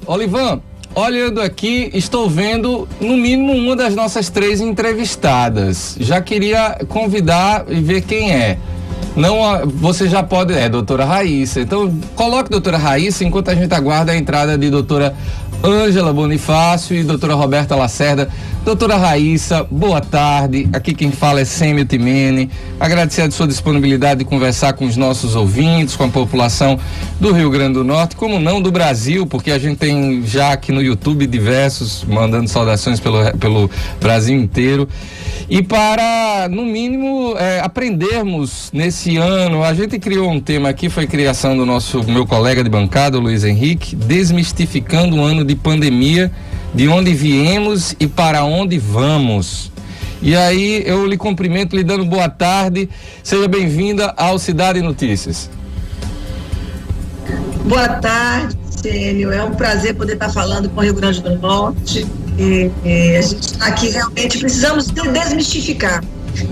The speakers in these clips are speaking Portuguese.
Olivan, olhando aqui, estou vendo no mínimo uma das nossas 3 entrevistadas. Já queria convidar e ver quem é. Não, você já pode, doutora Raíssa. Então, coloque doutora Raíssa enquanto a gente aguarda a entrada de doutora Ângela Bonifácio e doutora Roberta Lacerda. Doutora Raíssa, boa tarde. Aqui quem fala é Sêmio Timene. Agradecer a sua disponibilidade de conversar com os nossos ouvintes, com a população do Rio Grande do Norte, como não do Brasil, porque a gente tem já aqui no YouTube diversos mandando saudações pelo Brasil inteiro. E para, no mínimo, aprendermos nesse ano, a gente criou um tema aqui, foi criação do meu colega de bancada, Luiz Henrique, desmistificando o ano de pandemia, de onde viemos e para onde vamos. E aí eu lhe cumprimento, lhe dando boa tarde, seja bem-vinda ao Cidade Notícias. Boa tarde, Sênio, é um prazer poder estar falando com o Rio Grande do Norte. A gente aqui realmente precisamos desmistificar.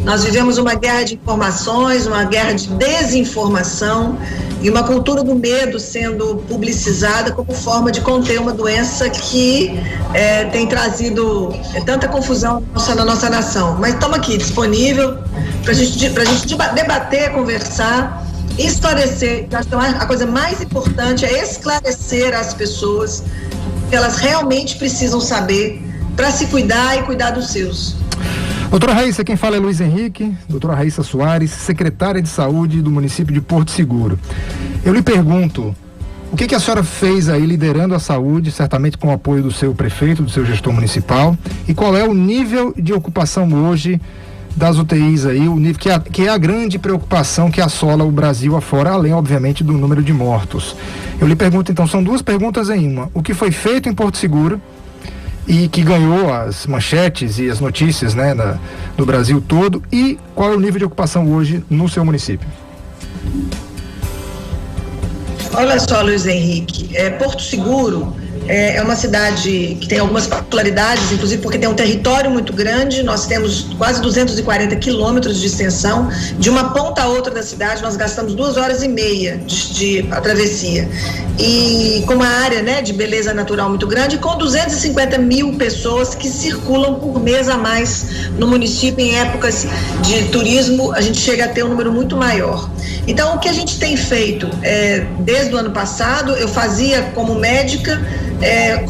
Nós vivemos uma guerra de informações, uma guerra de desinformação e uma cultura do medo sendo publicizada como forma de conter uma doença que tem trazido tanta confusão na nossa nação. Mas estamos aqui disponível para a gente debater, conversar, esclarecer. Acho que a coisa mais importante é esclarecer as pessoas que elas realmente precisam saber para se cuidar e cuidar dos seus. Doutora Raíssa, quem fala é Luiz Henrique, doutora Raíssa Soares, secretária de Saúde do município de Porto Seguro. Eu lhe pergunto, o que a senhora fez aí liderando a saúde, certamente com o apoio do seu prefeito, do seu gestor municipal, e qual é o nível de ocupação hoje das UTIs aí, o nível que é a grande preocupação que assola o Brasil afora, além, obviamente, do número de mortos. Eu lhe pergunto, então, são 2 perguntas em uma. O que foi feito em Porto Seguro e que ganhou as manchetes e as notícias, né, do Brasil todo, e qual é o nível de ocupação hoje no seu município? Olha só, Luiz Henrique, Porto Seguro é uma cidade que tem algumas particularidades, inclusive porque tem um território muito grande. Nós temos quase 240 quilômetros de extensão. De uma ponta a outra da cidade, nós gastamos 2h30 de travessia. E com uma área, né, de beleza natural muito grande, com 250 mil pessoas que circulam por mês a mais no município. Em épocas de turismo, a gente chega a ter um número muito maior. Então, o que a gente tem feito desde o ano passado, eu fazia como médica,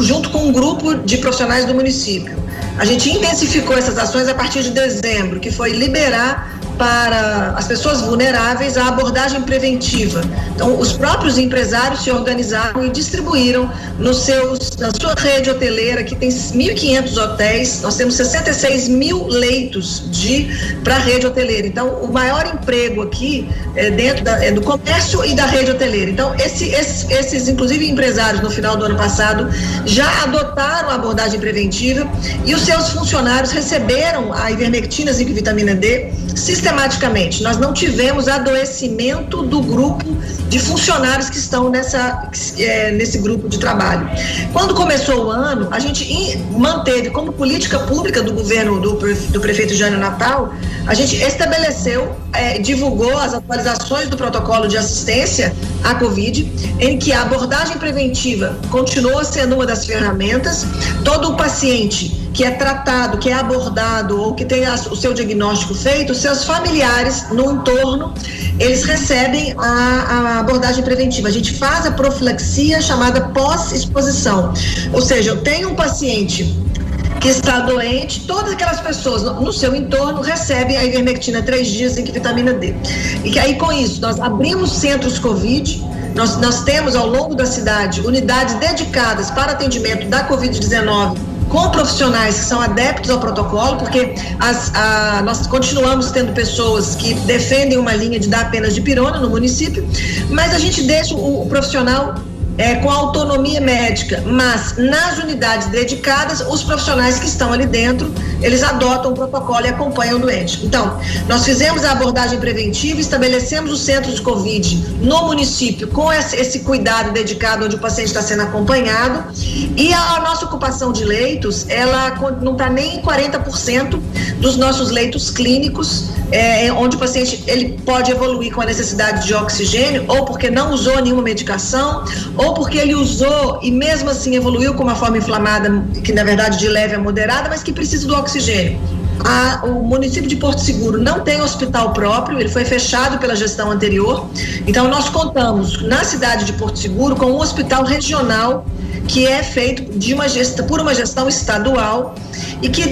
junto com um grupo de profissionais do município. A gente intensificou essas ações a partir de dezembro, que foi liberar para as pessoas vulneráveis a abordagem preventiva. Então, os próprios empresários se organizaram e distribuíram na sua rede hoteleira, que tem 1.500 hotéis, nós temos 66 mil leitos para a rede hoteleira. Então, o maior emprego aqui é dentro do comércio e da rede hoteleira. Então, esses, inclusive, empresários, no final do ano passado, já adotaram a abordagem preventiva e os seus funcionários receberam a ivermectina, zinco e vitamina D sistematicamente. Nós não tivemos adoecimento do grupo de funcionários que estão nesse grupo de trabalho. Quando começou o ano, a gente manteve como política pública do governo do prefeito Jânio Natal, a gente estabeleceu, divulgou as atualizações do protocolo de assistência à Covid, em que a abordagem preventiva continua sendo uma das ferramentas. Todo o paciente que é tratado, que é abordado ou que tem o seu diagnóstico feito, seus familiares no entorno, eles recebem a abordagem preventiva. A gente faz a profilaxia chamada pós-exposição. Ou seja, eu tenho um paciente que está doente, todas aquelas pessoas no seu entorno recebem a ivermectina 3 dias em vitamina D. E que aí, com isso, nós abrimos centros Covid. Nós temos ao longo da cidade unidades dedicadas para atendimento da Covid-19 com profissionais que são adeptos ao protocolo, porque nós continuamos tendo pessoas que defendem uma linha de dar apenas dipirona no município, mas a gente deixa o profissional com autonomia médica, mas nas unidades dedicadas, os profissionais que estão ali dentro, eles adotam o protocolo e acompanham o doente. Então, nós fizemos a abordagem preventiva, estabelecemos os centros de Covid no município com esse cuidado dedicado onde o paciente está sendo acompanhado, e a nossa ocupação de leitos, ela não está nem em 40% dos nossos leitos clínicos, onde o paciente ele pode evoluir com a necessidade de oxigênio, ou porque não usou nenhuma medicação, ou porque ele usou e mesmo assim evoluiu com uma forma inflamada, que na verdade de leve a moderada, mas que precisa do oxigênio. O município de Porto Seguro não tem hospital próprio, ele foi fechado pela gestão anterior, então nós contamos na cidade de Porto Seguro com um hospital regional que é feito por uma gestão estadual e que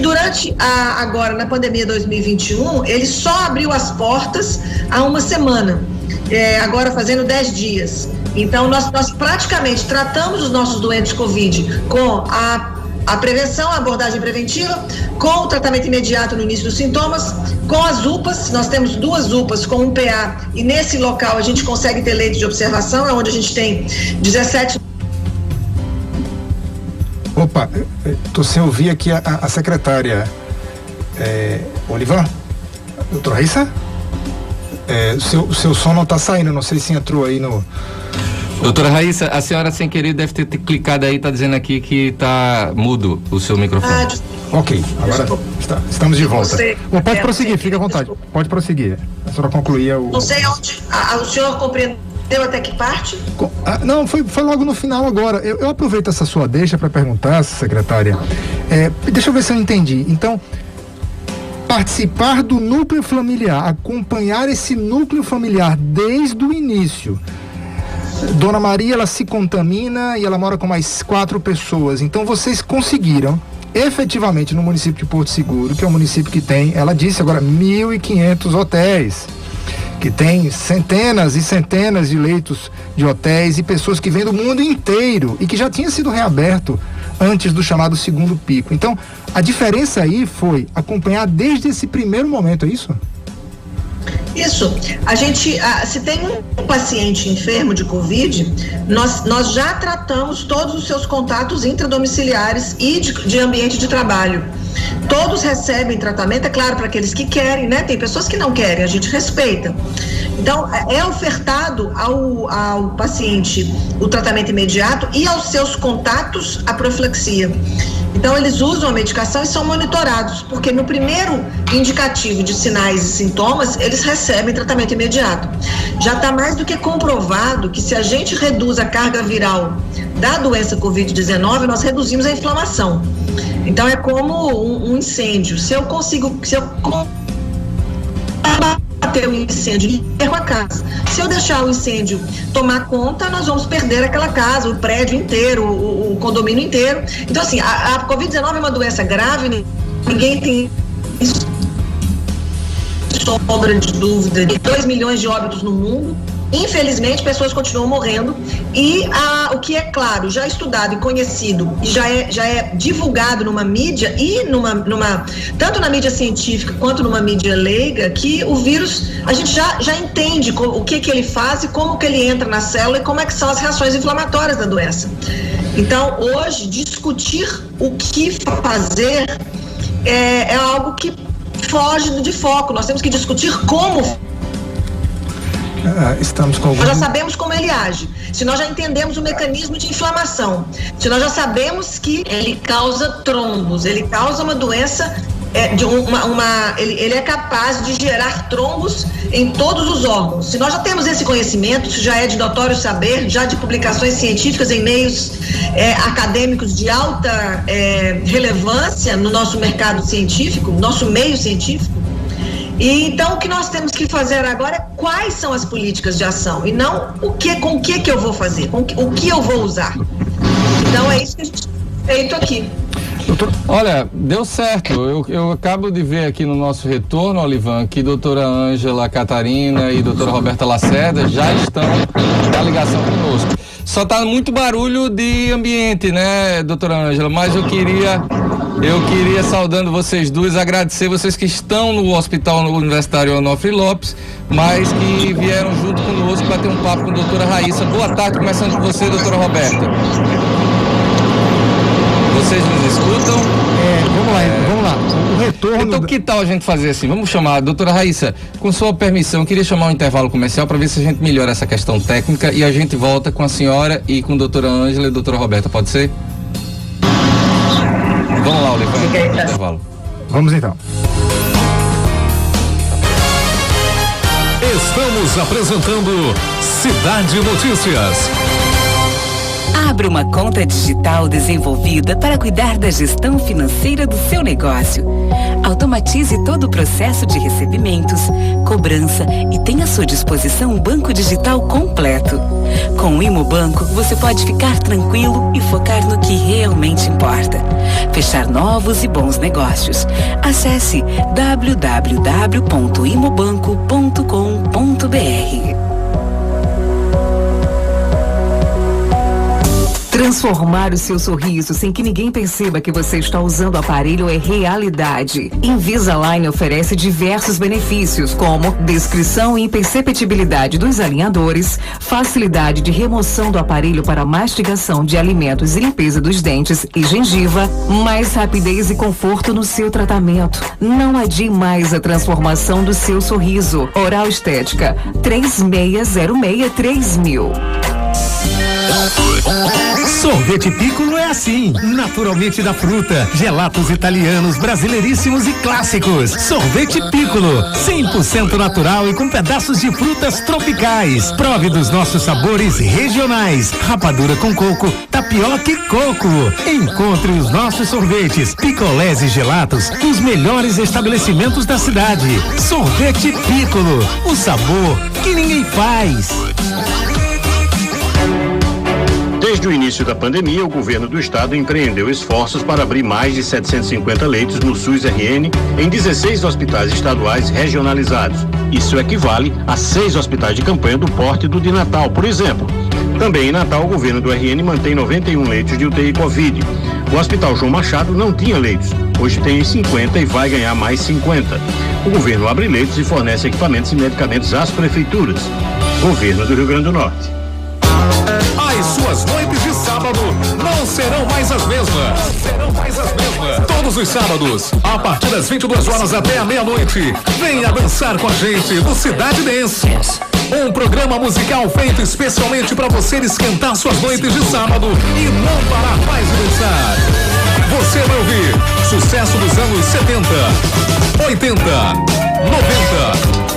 agora na pandemia 2021, ele só abriu as portas há uma semana, agora fazendo 10 dias. Então nós praticamente tratamos os nossos doentes Covid com a prevenção, a abordagem preventiva, com o tratamento imediato no início dos sintomas, com as UPAs, nós temos 2 UPAs com um PA e nesse local a gente consegue ter leito de observação, é onde a gente tem 17... Opa, tô sem ouvir aqui a secretária Olivan, doutora Raíssa? O seu som não tá saindo, não sei se entrou aí no... Doutora Raíssa, a senhora sem querer deve ter clicado aí, tá dizendo aqui que tá mudo o seu microfone. Ok, agora estamos de volta. Pode prosseguir, fique à vontade. Pode prosseguir. A senhora concluía o... Não sei onde o senhor compreendeu até que parte? Não, foi logo no final agora. Eu aproveito essa sua deixa para perguntar, secretária. Deixa eu ver se eu entendi. Então, participar do núcleo familiar, acompanhar esse núcleo familiar desde o início. Dona Maria, ela se contamina e ela mora com mais 4 pessoas. Então vocês conseguiram, efetivamente, no município de Porto Seguro, que é um município que tem, ela disse agora, 1.500 hotéis, que tem centenas e centenas de leitos de hotéis e pessoas que vêm do mundo inteiro e que já tinha sido reaberto antes do chamado segundo pico. Então, a diferença aí foi acompanhar desde esse primeiro momento, é isso? Isso, se tem um paciente enfermo de Covid, nós já tratamos todos os seus contatos intradomiciliares e de ambiente de trabalho. Todos recebem tratamento, é claro, para aqueles que querem, né? Tem pessoas que não querem, a gente respeita. Então, é ofertado ao paciente o tratamento imediato e aos seus contatos a profilaxia. Então, eles usam a medicação e são monitorados, porque no primeiro indicativo de sinais e sintomas, eles recebem tratamento imediato. Já está mais do que comprovado que se a gente reduz a carga viral da doença Covid-19, nós reduzimos a inflamação. Então, é como um incêndio. Se eu combater o incêndio, perco a casa. Se eu deixar o incêndio tomar conta, nós vamos perder aquela casa, o prédio inteiro, o condomínio inteiro. Então, assim, a Covid-19 é uma doença grave, ninguém tem sombra de dúvida de 2 milhões de óbitos no mundo. Infelizmente, pessoas continuam morrendo e o que é claro, já estudado e conhecido e já é divulgado numa mídia e tanto na mídia científica quanto numa mídia leiga, que o vírus, a gente já entende o que ele faz e como que ele entra na célula e como é que são as reações inflamatórias da doença. Então, hoje, discutir o que fazer é algo que foge de foco. Nós temos que discutir como. Nós já sabemos como ele age, se nós já entendemos o mecanismo de inflamação, se nós já sabemos que ele causa trombos, ele causa uma doença, ele é capaz de gerar trombos em todos os órgãos. Se nós já temos esse conhecimento, isso já é de notório saber, já de publicações científicas em meios acadêmicos de alta relevância no nosso mercado científico, nosso meio científico. E então o que nós temos que fazer agora é quais são as políticas de ação e não com o que eu vou fazer, o que eu vou usar. Então é isso que a gente tem feito aqui. Olha, deu certo. Eu acabo de ver aqui no nosso retorno, Olivan, que doutora Ângela Catarina e doutora Roberta Lacerda já estão na ligação conosco. Só tá muito barulho de ambiente, né, doutora Ângela? Mas eu queria, saudando vocês duas, agradecer vocês que estão no Hospital Universitário Onofre Lopes, mas que vieram junto conosco para ter um papo com a doutora Raíssa. Boa tarde, começando com você, doutora Roberta. Vocês nos escutam? Vamos lá. O retorno... Então, que tal a gente fazer assim? Vamos chamar a doutora Raíssa, com sua permissão, queria chamar um intervalo comercial para ver se a gente melhora essa questão técnica e a gente volta com a senhora e com a doutora Ângela e a doutora Roberta, pode ser? Vamos lá, Oliveira, intervalo. Vamos então. Estamos apresentando Cidade Notícias. Abra uma conta digital desenvolvida para cuidar da gestão financeira do seu negócio. Automatize todo o processo de recebimentos, cobrança e tenha à sua disposição um banco digital completo. Com o Imobanco, você pode ficar tranquilo e focar no que realmente importa. Fechar novos e bons negócios. Acesse www.imobanco.com.br. Transformar o seu sorriso sem que ninguém perceba que você está usando o aparelho é realidade. Invisalign oferece diversos benefícios, como descrição e imperceptibilidade dos alinhadores, facilidade de remoção do aparelho para mastigação de alimentos e limpeza dos dentes e gengiva, mais rapidez e conforto no seu tratamento. Não adie mais a transformação do seu sorriso. Oral Estética 36063000. Sorvete Piccolo é assim, naturalmente da fruta. Gelatos italianos, brasileiríssimos e clássicos. Sorvete Piccolo, 100% natural e com pedaços de frutas tropicais. Prove dos nossos sabores regionais. Rapadura com coco, tapioca e coco. Encontre os nossos sorvetes, picolés e gelatos nos melhores estabelecimentos da cidade. Sorvete Piccolo, o sabor que ninguém faz. Desde o início da pandemia, o governo do estado empreendeu esforços para abrir mais de 750 leitos no SUS-RN em 16 hospitais estaduais regionalizados. Isso equivale a 6 hospitais de campanha do porte do de Natal, por exemplo. Também em Natal, o governo do RN mantém 91 leitos de UTI Covid. O Hospital João Machado não tinha leitos. Hoje tem 50 e vai ganhar mais 50. O governo abre leitos e fornece equipamentos e medicamentos às prefeituras. Governo do Rio Grande do Norte. As suas noites de sábado não serão mais as mesmas. Todos os sábados, a partir das 22 horas até a meia-noite, venha dançar com a gente do Cidade Dance. Um programa musical feito especialmente para você esquentar suas noites de sábado e não parar mais de dançar. Você vai ouvir sucesso dos anos 70, 80, 90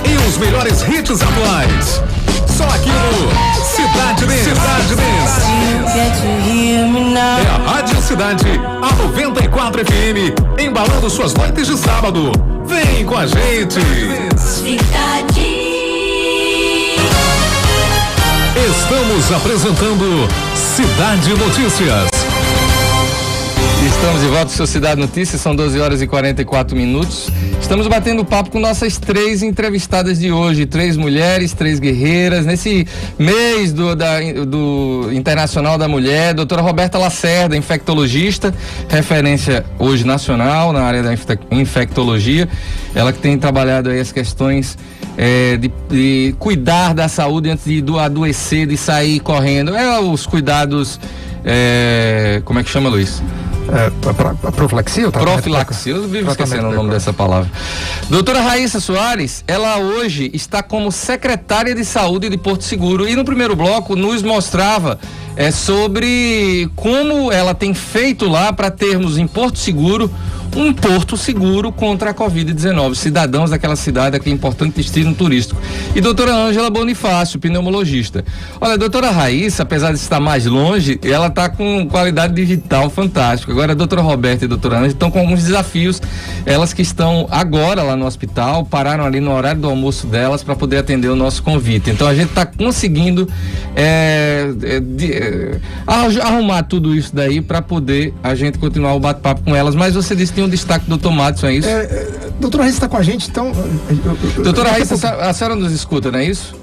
e os melhores hits atuais. Só aqui no Cidade Dance. É a Rádio Cidade, a 94 FM, embalando suas noites de sábado. Vem com a gente. Cidade. Estamos apresentando Cidade Notícias. Estamos de volta, seu Cidade Notícias, são 12 horas e 44 minutos. Estamos batendo papo com nossas 3 entrevistadas de hoje, 3 mulheres, 3 guerreiras, nesse mês do Internacional da Mulher. Doutora Roberta Lacerda, infectologista, referência hoje nacional na área da infectologia. Ela que tem trabalhado aí as questões de cuidar da saúde antes de adoecer, de sair correndo. Os cuidados, como é que chama, Luiz? Profilaxia? Profilaxia, eu vivo esquecendo o nome dessa palavra. Doutora Raíssa Soares, ela hoje está como secretária de saúde de Porto Seguro e no primeiro bloco nos mostrava sobre como ela tem feito lá para termos em Porto Seguro um porto seguro contra a Covid-19, cidadãos daquela cidade, aquele importante destino turístico. E doutora Ângela Bonifácio, pneumologista. Olha, a doutora Raíssa, apesar de estar mais longe, ela está com qualidade digital fantástica. Agora a doutora Roberta e a doutora Ângela estão com alguns desafios, elas que estão agora lá no hospital, pararam ali no horário do almoço delas para poder atender o nosso convite. Então a gente está conseguindo arrumar tudo isso daí para poder a gente continuar o bate-papo com elas, mas você disse que tem um destaque do Dr. Madison, é isso? Doutora Raíssa está com a gente, então... Doutora Raíssa, a senhora nos escuta, não é isso?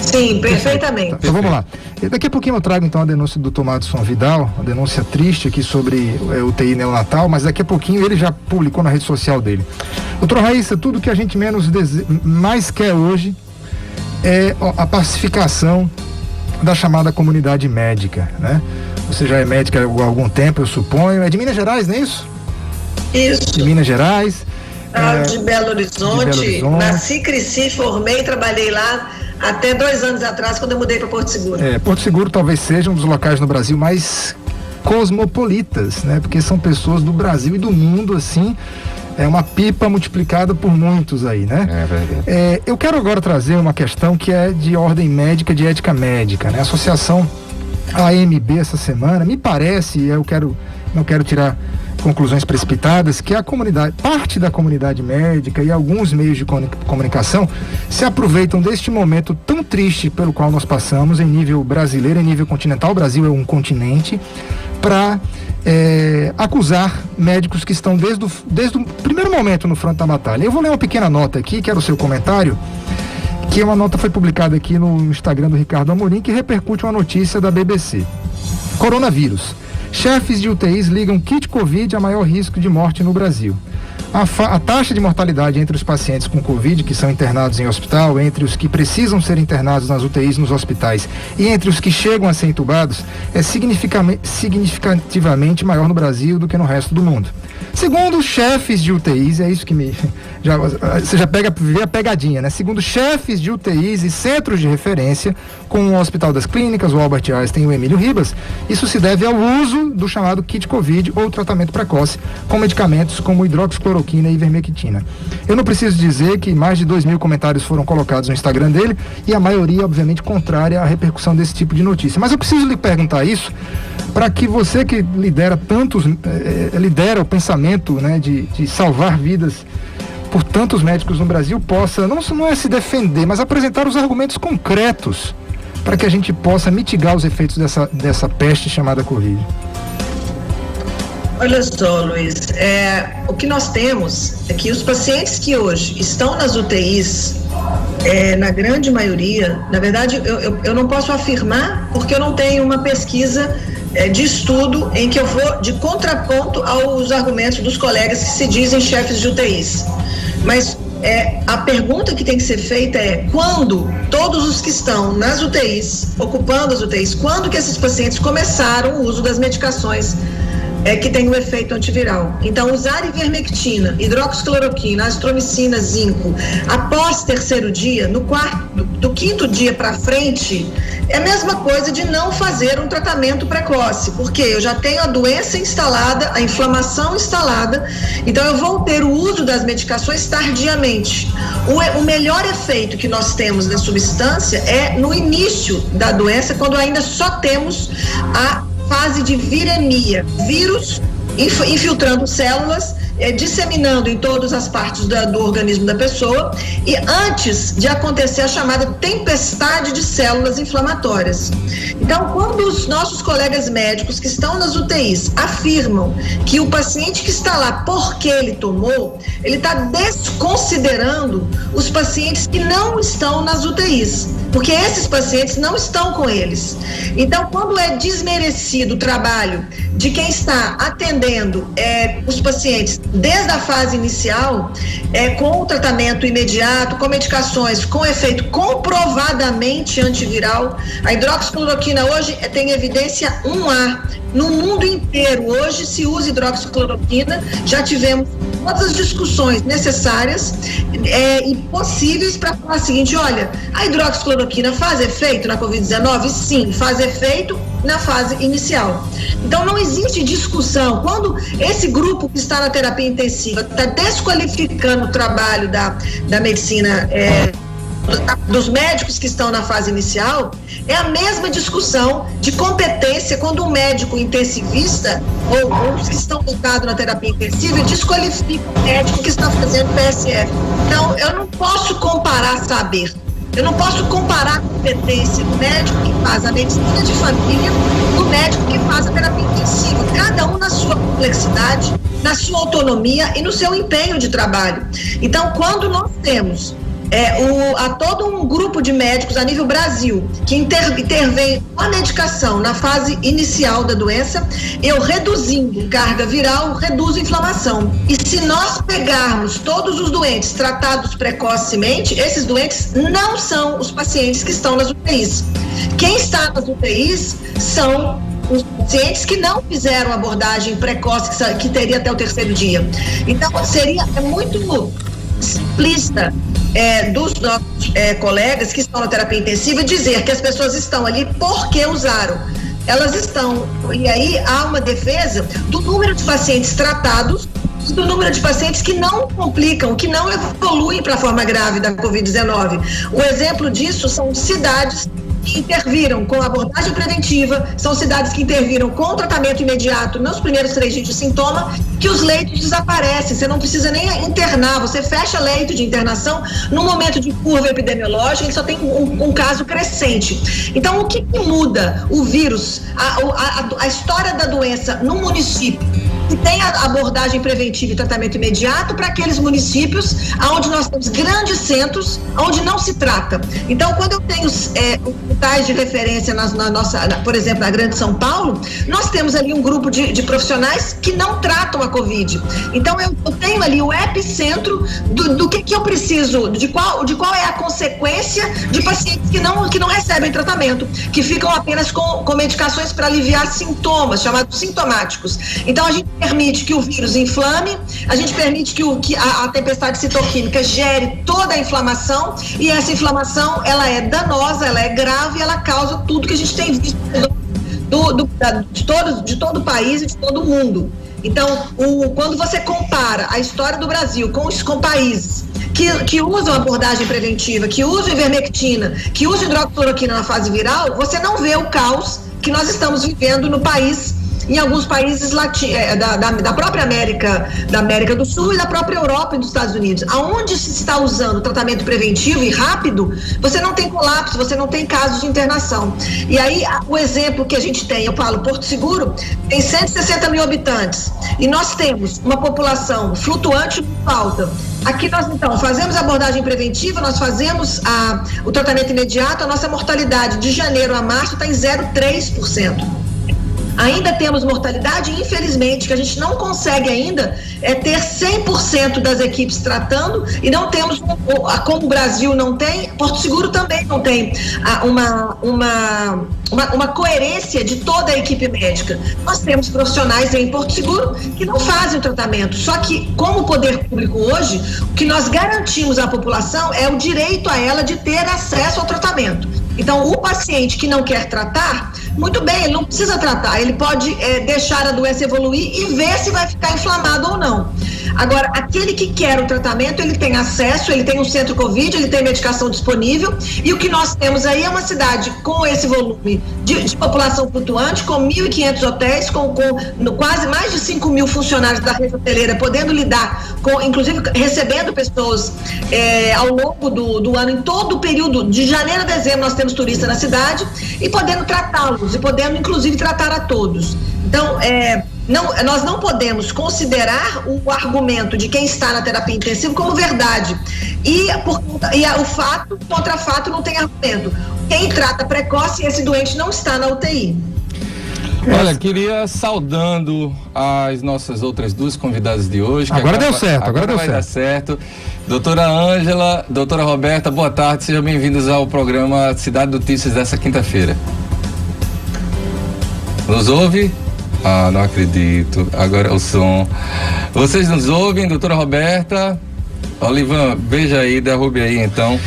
Sim, perfeitamente. Então vamos lá. Daqui a pouquinho eu trago então a denúncia do Dr. Madison Vidal, uma denúncia triste aqui sobre UTI neonatal, mas daqui a pouquinho ele já publicou na rede social dele. Doutora Raíssa, tudo que a gente mais quer hoje é a pacificação da chamada comunidade médica, né? Você já é médica há algum tempo, eu suponho. É de Minas Gerais, não é isso? Isso. De Minas Gerais. De Belo Horizonte. Nasci, cresci, formei, trabalhei lá até 2 anos atrás, quando eu mudei para Porto Seguro. Porto Seguro talvez seja um dos locais no Brasil mais cosmopolitas, né? Porque são pessoas do Brasil e do mundo, assim, É uma pipa multiplicada por muitos aí, né? É verdade. Eu quero agora trazer uma questão que é de ordem médica, de ética médica, né? A associação AMB essa semana, me parece, não quero tirar conclusões precipitadas, que a comunidade, parte da comunidade médica e alguns meios de comunicação se aproveitam deste momento tão triste pelo qual nós passamos em nível brasileiro, em nível continental. O Brasil é um continente, para acusar médicos que estão desde o primeiro momento no fronte da batalha. Eu vou ler uma pequena nota aqui, que era o seu comentário, que uma nota foi publicada aqui no Instagram do Ricardo Amorim, que repercute uma notícia da BBC. Coronavírus. Chefes de UTIs ligam kit Covid a maior risco de morte no Brasil. A taxa de mortalidade entre os pacientes com Covid que são internados em hospital, entre os que precisam ser internados nas UTIs nos hospitais e entre os que chegam a ser entubados é significativamente maior no Brasil do que no resto do mundo. Segundo chefes de UTIs, é isso que você já vê a pegadinha, né? Segundo chefes de UTIs e centros de referência, como o Hospital das Clínicas, o Albert Einstein e o Emílio Ribas, isso se deve ao uso do chamado kit Covid ou tratamento precoce com medicamentos como hidroxicloroquina e ivermectina. Eu não preciso dizer que mais de 2.000 comentários foram colocados no Instagram dele e a maioria, obviamente, contrária à repercussão desse tipo de notícia. Mas eu preciso lhe perguntar isso para que você que lidera o pensamento, né, de salvar vidas por tantos médicos no Brasil possa, não é se defender, mas apresentar os argumentos concretos para que a gente possa mitigar os efeitos dessa peste chamada Covid. Olha só, Luiz, o que nós temos é que os pacientes que hoje estão nas UTIs, na grande maioria, na verdade eu não posso afirmar porque eu não tenho uma pesquisa de estudo em que eu vou de contraponto aos argumentos dos colegas que se dizem chefes de UTIs. Mas a pergunta que tem que ser feita é: quando todos os que estão nas UTIs, ocupando as UTIs, quando que esses pacientes começaram o uso das medicações que tem o efeito antiviral? Então, usar ivermectina, hidroxicloroquina, azitromicina, zinco, após terceiro dia, do quinto dia para frente, é a mesma coisa de não fazer um tratamento precoce, porque eu já tenho a doença instalada, a inflamação instalada, então eu vou ter o uso das medicações tardiamente. O melhor efeito que nós temos da substância é no início da doença, quando ainda só temos a fase de viremia, vírus infiltrando células, disseminando em todas as partes do organismo da pessoa, e antes de acontecer a chamada tempestade de células inflamatórias. Então, quando os nossos colegas médicos que estão nas UTIs afirmam que o paciente que está lá porque ele tomou, ele está desconsiderando os pacientes que não estão nas UTIs, porque esses pacientes não estão com eles. Então, quando é desmerecido o trabalho de quem está atendendo os pacientes desde a fase inicial, com o tratamento imediato, com medicações com efeito comprovadamente antiviral, a hidroxicloroquina hoje tem evidência 1A. No mundo inteiro, hoje se usa hidroxicloroquina, já tivemos todas as discussões necessárias e possíveis para falar o seguinte: olha, a hidroxicloroquina faz efeito na Covid-19? Sim, faz efeito na fase inicial. Então não existe discussão. Quando esse grupo que está na terapia intensiva está desqualificando o trabalho da medicina, dos médicos que estão na fase inicial, é a mesma discussão de competência quando um médico intensivista ou os que estão focados na terapia intensiva desqualifica o médico que está fazendo PSF. Então, eu não posso comparar saber. Eu não posso comparar a competência do médico que faz a medicina de família do médico que faz a terapia intensiva. Cada um na sua complexidade, na sua autonomia e no seu empenho de trabalho. Então, quando nós temos a todo um grupo de médicos a nível Brasil que intervém com a medicação na fase inicial da doença, eu reduzindo carga viral, reduzo inflamação. E se nós pegarmos todos os doentes tratados precocemente, esses doentes não são os pacientes que estão nas UTIs. Quem está nas UTIs são os pacientes que não fizeram abordagem precoce, que teria até o terceiro dia. Então, é muito simplista dos nossos colegas que estão na terapia intensiva dizer que as pessoas estão ali porque usaram. Elas estão, e aí há uma defesa do número de pacientes tratados do número de pacientes que não complicam, que não evoluem para a forma grave da Covid-19. O exemplo disso são cidades que interviram com abordagem preventiva, são cidades que interviram com tratamento imediato nos primeiros 3 dias de sintoma, que os leitos desaparecem, você não precisa nem internar, você fecha leito de internação, no momento de curva epidemiológica, ele só tem um caso crescente. Então, o que muda o vírus, a história da doença no município, que tem a abordagem preventiva e tratamento imediato, para aqueles municípios onde nós temos grandes centros, onde não se trata. Então, quando eu tenho hospitais de referência por exemplo, na Grande São Paulo, nós temos ali um grupo de profissionais que não tratam a Covid. Então, eu tenho ali o epicentro do que eu preciso, de qual é a consequência de pacientes que não recebem tratamento, que ficam apenas com medicações para aliviar sintomas, chamados sintomáticos. Então, a gente permite que o vírus inflame, a gente permite que a tempestade citoquímica gere toda a inflamação, e essa inflamação, ela é danosa, ela é grave, ela causa tudo que a gente tem visto de todo o país e de todo o mundo. Então, quando você compara a história do Brasil com países que usam abordagem preventiva, que usam ivermectina, que usam hidroxicloroquina na fase viral, você não vê o caos que nós estamos vivendo no país, em alguns países da própria da América do Sul e da própria Europa e dos Estados Unidos. Aonde se está usando tratamento preventivo e rápido, você não tem colapso, você não tem casos de internação. E aí, o exemplo que a gente tem, eu falo, Porto Seguro tem 160 mil habitantes e nós temos uma população flutuante muito alta. Aqui nós, então, fazemos a abordagem preventiva, nós fazemos o tratamento imediato, a nossa mortalidade de janeiro a março está em 0,3%. Ainda temos mortalidade, infelizmente, que a gente não consegue ainda ter 100% das equipes tratando, e não temos, como o Brasil não tem, Porto Seguro também não tem uma coerência de toda a equipe médica. Nós temos profissionais em Porto Seguro que não fazem o tratamento, só que, como poder público hoje, o que nós garantimos à população é o direito a ela de ter acesso ao tratamento. Então, o paciente que não quer tratar, muito bem, ele não precisa tratar, ele pode deixar a doença evoluir e ver se vai ficar inflamado ou não. Agora, aquele que quer o tratamento, ele tem acesso, ele tem um centro Covid, ele tem medicação disponível, e o que nós temos aí é uma cidade com esse volume de população flutuante, com 1.500 hotéis, com quase mais de 5 mil funcionários da rede hoteleira, podendo lidar com, inclusive, recebendo pessoas ao longo do ano, em todo o período de janeiro a dezembro, nós temos turistas na cidade, e podendo tratá-los, e podendo, inclusive, tratar a todos. Então, nós não podemos considerar o argumento de quem está na terapia intensiva como verdade. E o fato contra fato não tem argumento. Quem trata precoce, esse doente não está na UTI. Olha, queria saudando as nossas outras duas convidadas de hoje. Agora deu certo, agora deu vai dar certo. Doutora Ângela, doutora Roberta, boa tarde, sejam bem-vindos ao programa Cidade Notícias dessa quinta-feira. Nos ouve? Ah, não acredito. Agora o som. Vocês nos ouvem, doutora Roberta? Olivan, veja aí, derrube aí então.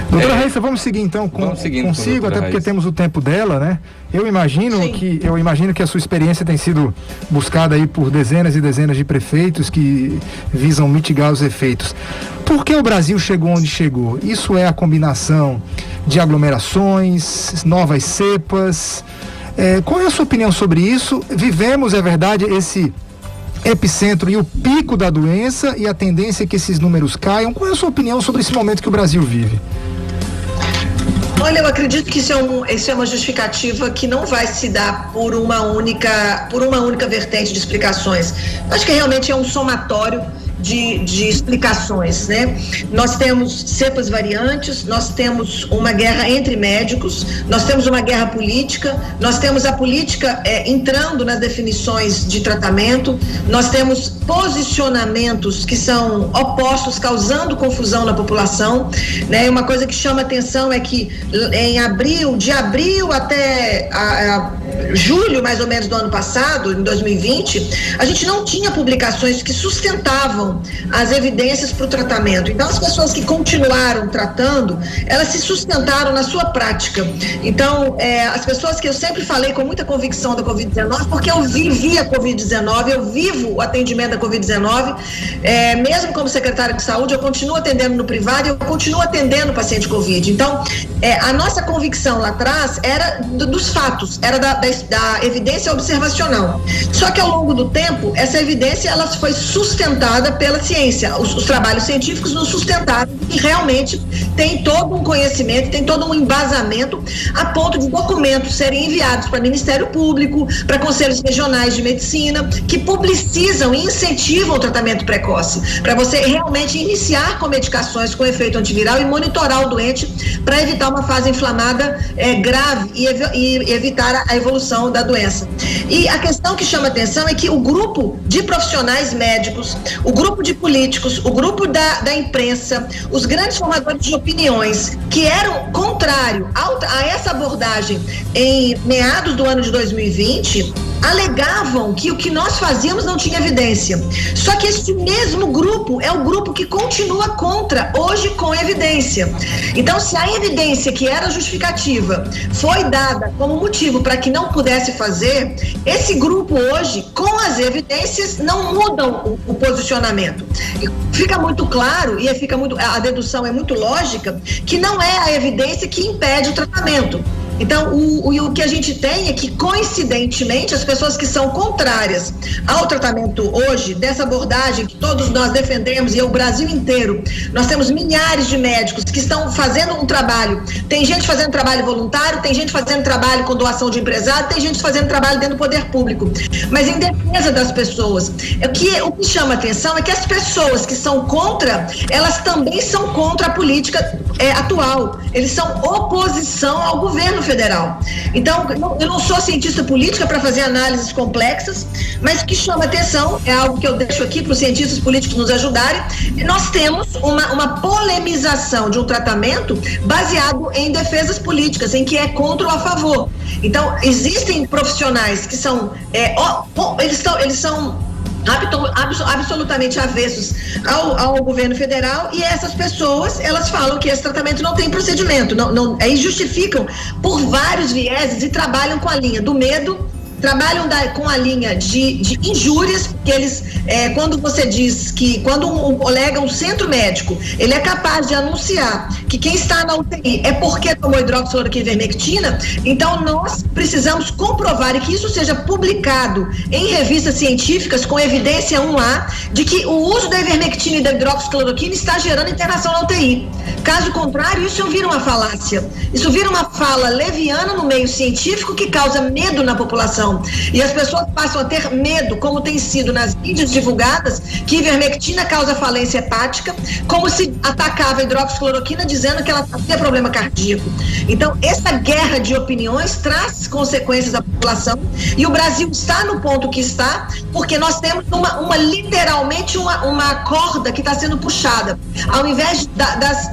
Doutora Raíssa, vamos seguir então consigo, até porque temos o tempo dela, né? Eu imagino que a sua experiência tem sido buscada aí por dezenas e dezenas de prefeitos que visam mitigar os efeitos. Por que o Brasil chegou onde chegou? Isso é a combinação de aglomerações, novas cepas. Qual é a sua opinião sobre isso? Vivemos, é verdade, esse epicentro e o pico da doença e a tendência é que esses números caiam. Qual é a sua opinião sobre esse momento que o Brasil vive? Olha, eu acredito que isso é uma justificativa que não vai se dar por uma única vertente de explicações. Acho que realmente é um somatório de explicações, né? Nós temos cepas variantes, nós temos uma guerra entre médicos, nós temos uma guerra política, nós temos a política entrando nas definições de tratamento, nós temos posicionamentos que são opostos, causando confusão na população, né? E uma coisa que chama atenção é que de abril até julho, mais ou menos, do ano passado, em 2020, a gente não tinha publicações que sustentavam as evidências para o tratamento. Então, as pessoas que continuaram tratando, elas se sustentaram na sua prática. Então, as pessoas que eu sempre falei com muita convicção da Covid-19, porque eu vivi a Covid-19, eu vivo o atendimento da Covid-19, mesmo como secretária de saúde, eu continuo atendendo no privado e eu continuo atendendo paciente Covid. Então, a nossa convicção lá atrás era dos fatos, era da evidência observacional. Só que ao longo do tempo, essa evidência ela foi sustentada pela ciência. Os trabalhos científicos nos sustentaram e realmente tem todo um conhecimento, tem todo um embasamento a ponto de documentos serem enviados para o Ministério Público, para conselhos regionais de medicina, que publicizam e incentivam o tratamento precoce, para você realmente iniciar com medicações com efeito antiviral e monitorar o doente para evitar uma fase inflamada grave e evitar a evolução da doença. E a questão que chama atenção é que o grupo de profissionais médicos, o grupo de políticos, o grupo da imprensa, os grandes formadores de opiniões que eram contrários a essa abordagem em meados do ano de 2020, alegavam que o que nós fazíamos não tinha evidência. Só que esse mesmo grupo é o grupo que continua contra, hoje com evidência. Então, se a evidência que era justificativa foi dada como motivo para que não pudesse fazer, esse grupo hoje, com as evidências, não mudam o posicionamento. Fica muito claro, e a dedução é muito lógica, que não é a evidência que impede o tratamento. Então, o que a gente tem é que, coincidentemente, as pessoas que são contrárias ao tratamento hoje, dessa abordagem que todos nós defendemos, e é o Brasil inteiro, nós temos milhares de médicos que estão fazendo um trabalho. Tem gente fazendo trabalho voluntário, tem gente fazendo trabalho com doação de empresário, tem gente fazendo trabalho dentro do poder público. Mas em defesa das pessoas, o que chama atenção é que as pessoas que são contra, elas também são contra a política atual. Eles são oposição ao governo federal. Então, eu não sou cientista política para fazer análises complexas, mas o que chama atenção, é algo que eu deixo aqui para os cientistas políticos nos ajudarem, nós temos uma polemização de um tratamento baseado em defesas políticas, em que é contra ou a favor. Então, existem profissionais que são, eles são absolutamente avessos ao governo federal, e essas pessoas, elas falam que esse tratamento não tem procedimento, aí justificam por vários vieses e trabalham com a linha do medo, trabalham com a linha de injúrias, porque eles, quando você diz que, quando um colega, um centro médico, ele é capaz de anunciar que quem está na UTI é porque tomou hidroxicloroquina e ivermectina, então nós precisamos comprovar, e que isso seja publicado em revistas científicas com evidência 1A, de que o uso da ivermectina e da hidroxicloroquina está gerando internação na UTI. Caso contrário, isso vira uma falácia. Isso vira uma fala leviana no meio científico que causa medo na população. E as pessoas passam a ter medo, como tem sido nas mídias divulgadas, que ivermectina causa falência hepática, como se atacava a hidroxicloroquina dizendo que ela fazia problema cardíaco. Então, essa guerra de opiniões traz consequências à população, e o Brasil está no ponto que está, porque nós temos literalmente uma corda que está sendo puxada. Ao invés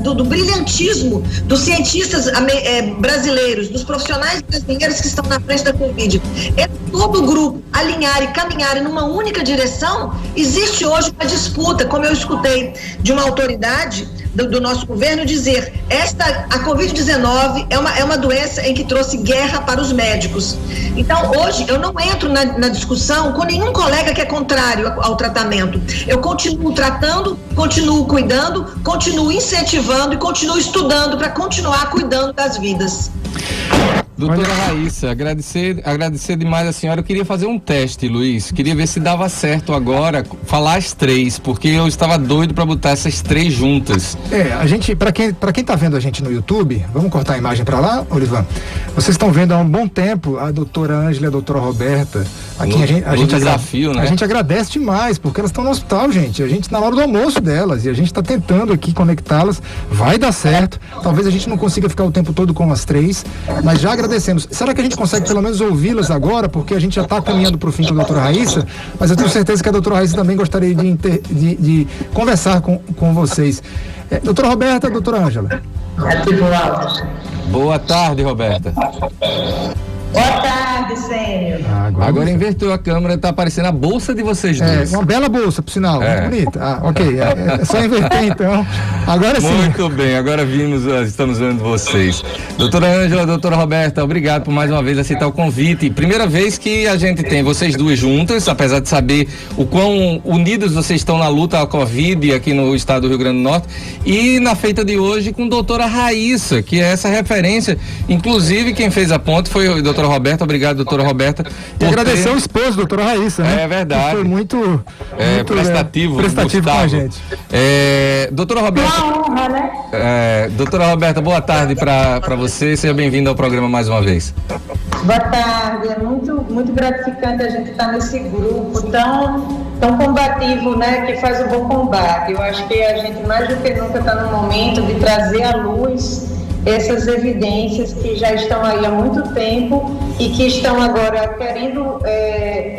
do brilhantismo dos cientistas brasileiros, dos profissionais brasileiros que estão na frente da Covid, todo o grupo alinhar e caminhar numa única direção, existe hoje uma disputa, como eu escutei de uma autoridade do nosso governo dizer, a Covid-19 é uma doença em que trouxe guerra para os médicos. Então, hoje, eu não entro na discussão com nenhum colega que é contrário ao tratamento. Eu continuo tratando, continuo cuidando, continuo incentivando e continuo estudando para continuar cuidando das vidas. Doutora Raíssa, agradecer demais a senhora. Eu queria fazer um teste, Luiz. Queria ver se dava certo agora falar as três, porque eu estava doido para botar essas três juntas. A gente, para quem tá vendo a gente no YouTube, vamos cortar a imagem para lá, Olivan? Vocês estão vendo há um bom tempo a doutora Ângela e a doutora Roberta. Aqui a gente desafio, né? A gente agradece demais, porque elas estão no hospital, gente. A gente tá na hora do almoço delas e a gente está tentando aqui conectá-las. Vai dar certo. Talvez a gente não consiga ficar o tempo todo com as três, mas já agradecemos. Será que a gente consegue pelo menos ouvi-las agora? Porque a gente já está caminhando para o fim com a doutora Raíssa, mas eu tenho certeza que a doutora Raíssa também gostaria de conversar com vocês. Doutora Roberta, doutora Ângela. Boa tarde, Roberta. Boa tarde. tarde, Sênio. Agora inverteu a câmera, tá aparecendo a bolsa de vocês dois. Uma bela bolsa, por sinal, muito bonita. Ok, é só inverter então. Agora sim. Muito bem, agora estamos vendo vocês. Doutora Ângela, doutora Roberta, obrigado por mais uma vez aceitar o convite. Primeira vez que a gente tem vocês duas juntas, apesar de saber o quão unidos vocês estão na luta à Covid aqui no estado do Rio Grande do Norte, e na feita de hoje com a doutora Raíssa, que é essa referência. Inclusive, quem fez a ponte foi a doutora Roberta. Obrigado, doutora Roberta. E agradecer ao esposo, doutora Raíssa, né? É verdade. Que foi muito prestativo com a gente. Doutora Roberta. Uma honra, né? Doutora Roberta, boa tarde para você. Seja bem-vinda ao programa mais uma vez. Boa tarde. É muito gratificante a gente estar nesse grupo tão combativo, né? Que faz um bom combate. Eu acho que a gente mais do que nunca está no momento de trazer à luz essas evidências que já estão aí há muito tempo e que estão agora querendo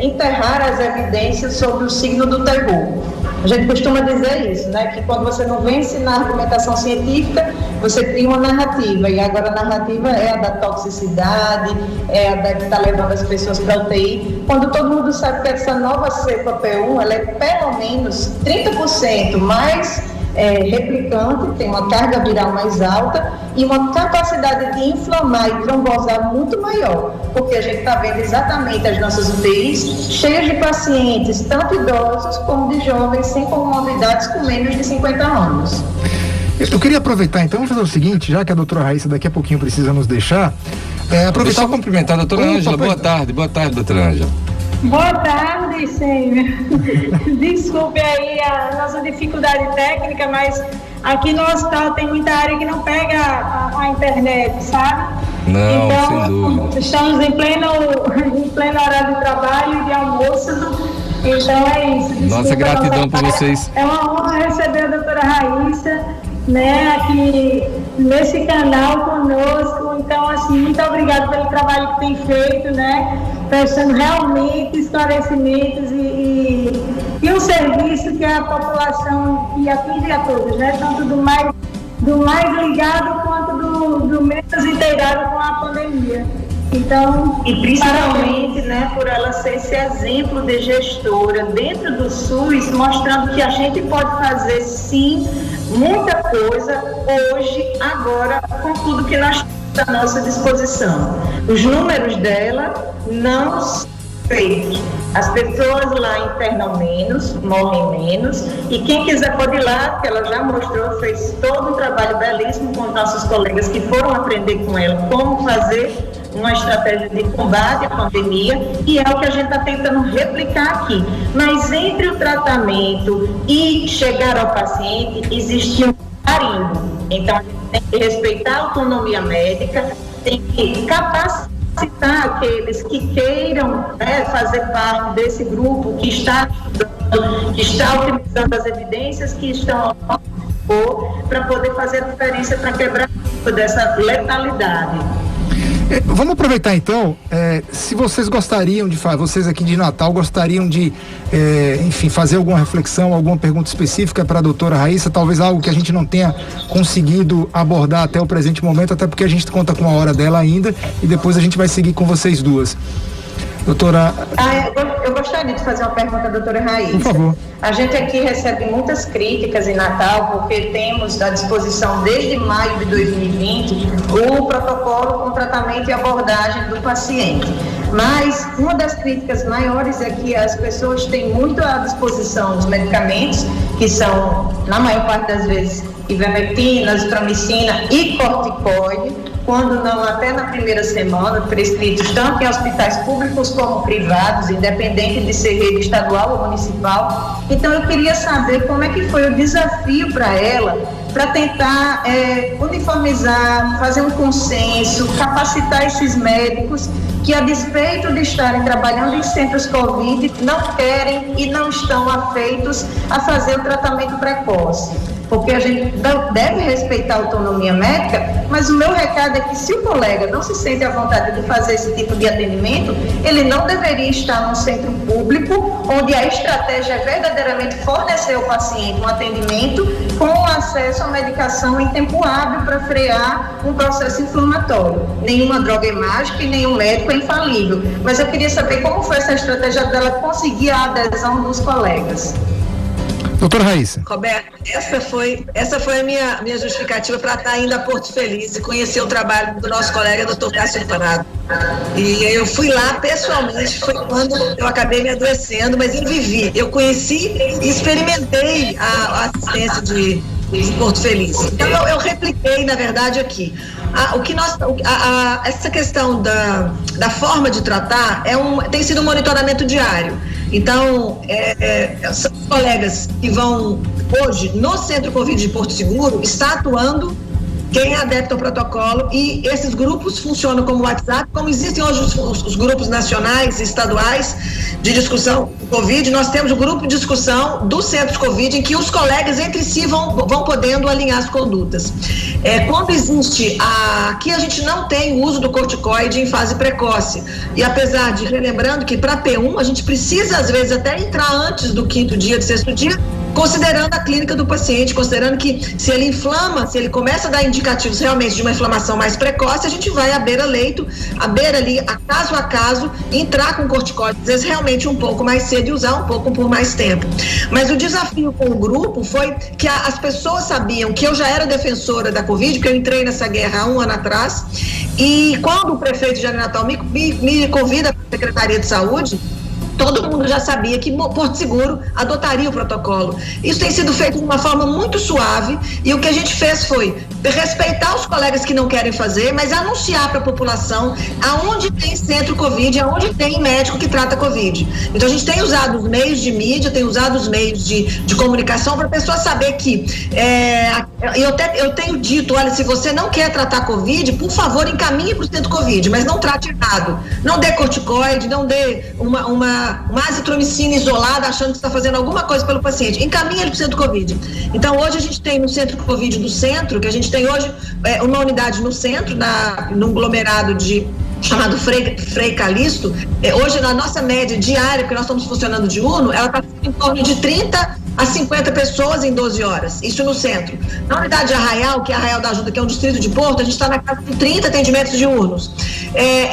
enterrar as evidências sobre o signo do terror. A gente costuma dizer isso, né? Que quando você não vence na argumentação científica, você cria uma narrativa, e agora a narrativa é a da toxicidade, é a da que está levando as pessoas para a UTI, quando todo mundo sabe que essa nova cepa P1, ela é pelo menos 30% mais replicante, tem uma carga viral mais alta e uma capacidade de inflamar e trombosar muito maior, porque a gente está vendo exatamente as nossas UTIs cheias de pacientes, tanto idosos como de jovens sem comorbidades com menos de 50 anos. Eu queria aproveitar então, vamos fazer o seguinte, já que a doutora Raíssa daqui a pouquinho precisa nos deixar, Deixa eu cumprimentar a doutora Ângela. Boa tarde, doutora Ângela. Boa tarde, Sênio. Desculpe aí a nossa dificuldade técnica, mas aqui no hospital tem muita área que não pega a internet, sabe? Não, então, sem dúvida. Estamos em pleno horário de trabalho e de almoço, então é isso. Desculpa, nossa gratidão por vocês. É uma honra receber a doutora Raíssa, né, aqui nesse canal conosco. Então, assim, muito obrigada pelo trabalho que tem feito, né, prestando realmente esclarecimentos e um serviço que a população que atinge a todos, né, tanto do mais ligado quanto do menos inteirado com a pandemia. Então, e principalmente, né, por ela ser esse exemplo de gestora dentro do SUS, mostrando que a gente pode fazer sim muita coisa hoje, agora, com tudo que nós temos à nossa disposição. Os números dela não são feitos. As pessoas lá internam menos, morrem menos, e quem quiser pode ir lá, porque ela já mostrou, fez todo um trabalho belíssimo com os nossos colegas que foram aprender com ela como fazer uma estratégia de combate à pandemia, e é o que a gente está tentando replicar aqui. Mas entre o tratamento e chegar ao paciente, existe um carimbo. Então, a gente tem que respeitar a autonomia médica, tem que capacitar aqueles que queiram, né, fazer parte desse grupo que está utilizando as evidências que estão ao nosso dispor para poder fazer a diferença, para quebrar dessa letalidade. Vamos aproveitar então, se vocês gostariam de fazer, vocês aqui de Natal gostariam de, enfim, fazer alguma reflexão, alguma pergunta específica para a doutora Raíssa, talvez algo que a gente não tenha conseguido abordar até o presente momento, até porque a gente conta com a hora dela ainda, e depois a gente vai seguir com vocês duas. Doutora... Eu gostaria de fazer uma pergunta à doutora Raíssa. Por favor. A gente aqui recebe muitas críticas em Natal, porque temos à disposição desde maio de 2020 o protocolo com tratamento e abordagem do paciente. Mas uma das críticas maiores é que as pessoas têm muito à disposição os medicamentos, que são, na maior parte das vezes, ivermectina, azitromicina e corticoide, quando não até na primeira semana, prescritos tanto em hospitais públicos como privados, independente de ser rede estadual ou municipal. Então eu queria saber como é que foi o desafio para ela, para tentar uniformizar, fazer um consenso, capacitar esses médicos que, a despeito de estarem trabalhando em centros Covid, não querem e não estão afeitos a fazer o tratamento precoce. porque a gente deve respeitar a autonomia médica, mas o meu recado é que se o colega não se sente à vontade de fazer esse tipo de atendimento, ele não deveria estar num centro público, onde a estratégia é verdadeiramente fornecer ao paciente um atendimento com acesso à medicação em tempo hábil para frear um processo inflamatório. Nenhuma droga é mágica e nenhum médico é infalível, mas eu queria saber como foi essa estratégia dela conseguir a adesão dos colegas. Doutora Raíssa. Roberto, essa foi a minha justificativa para estar indo a Porto Feliz e conhecer o trabalho do nosso colega, Dr. Cássio Prado. E eu fui lá pessoalmente, foi quando eu acabei me adoecendo, mas eu vivi. Eu conheci e experimentei a assistência de Porto Feliz. Então eu repliquei, na verdade, aqui. Essa questão da forma de tratar tem sido um monitoramento diário. Então, são os colegas que vão hoje no Centro Covid de Porto Seguro, está atuando quem é adepto ao protocolo, e esses grupos funcionam como WhatsApp, como existem hoje os grupos nacionais e estaduais de discussão do Covid. Nós temos o grupo de discussão do Centro Covid, em que os colegas entre si vão podendo alinhar as condutas. Quando existe aqui a gente não tem o uso do corticoide em fase precoce, e apesar de, relembrando que para P1 a gente precisa às vezes até entrar antes do 5º dia, do 6º dia, considerando a clínica do paciente, considerando que se ele inflama, se ele começa a dar indicativos realmente de uma inflamação mais precoce, a gente vai à beira-leito, à beira ali, a caso, entrar com corticóide, às vezes realmente um pouco mais cedo e usar um pouco por mais tempo. Mas o desafio com o grupo foi que as pessoas sabiam que eu já era defensora da Covid, porque eu entrei nessa guerra há 1 ano atrás, e quando o prefeito de Jardim Natal me convida para a Secretaria de Saúde, todo mundo já sabia que Porto Seguro adotaria o protocolo. Isso tem sido feito de uma forma muito suave, e o que a gente fez foi respeitar os colegas que não querem fazer, mas anunciar para a população aonde tem centro Covid, aonde tem médico que trata Covid. Então a gente tem usado os meios de mídia, tem usado os meios de comunicação para a pessoa saber que eu tenho dito, olha, se você não quer tratar Covid, por favor, encaminhe para o centro Covid, mas não trate errado. Não dê corticoide, não dê uma azitromicina isolada achando que está fazendo alguma coisa pelo paciente. Encaminha ele para o centro Covid. Então hoje a gente tem no centro Covid do centro, que a gente tem hoje uma unidade no centro, num aglomerado chamado Frei Calixto. Hoje na nossa média diária, porque nós estamos funcionando diurno, ela está em torno de 30 a 50 pessoas em 12 horas, isso no centro. Na unidade de Arraial, que é Arraial da Ajuda, que é um distrito de Porto, a gente está na casa de 30 atendimentos diurnos.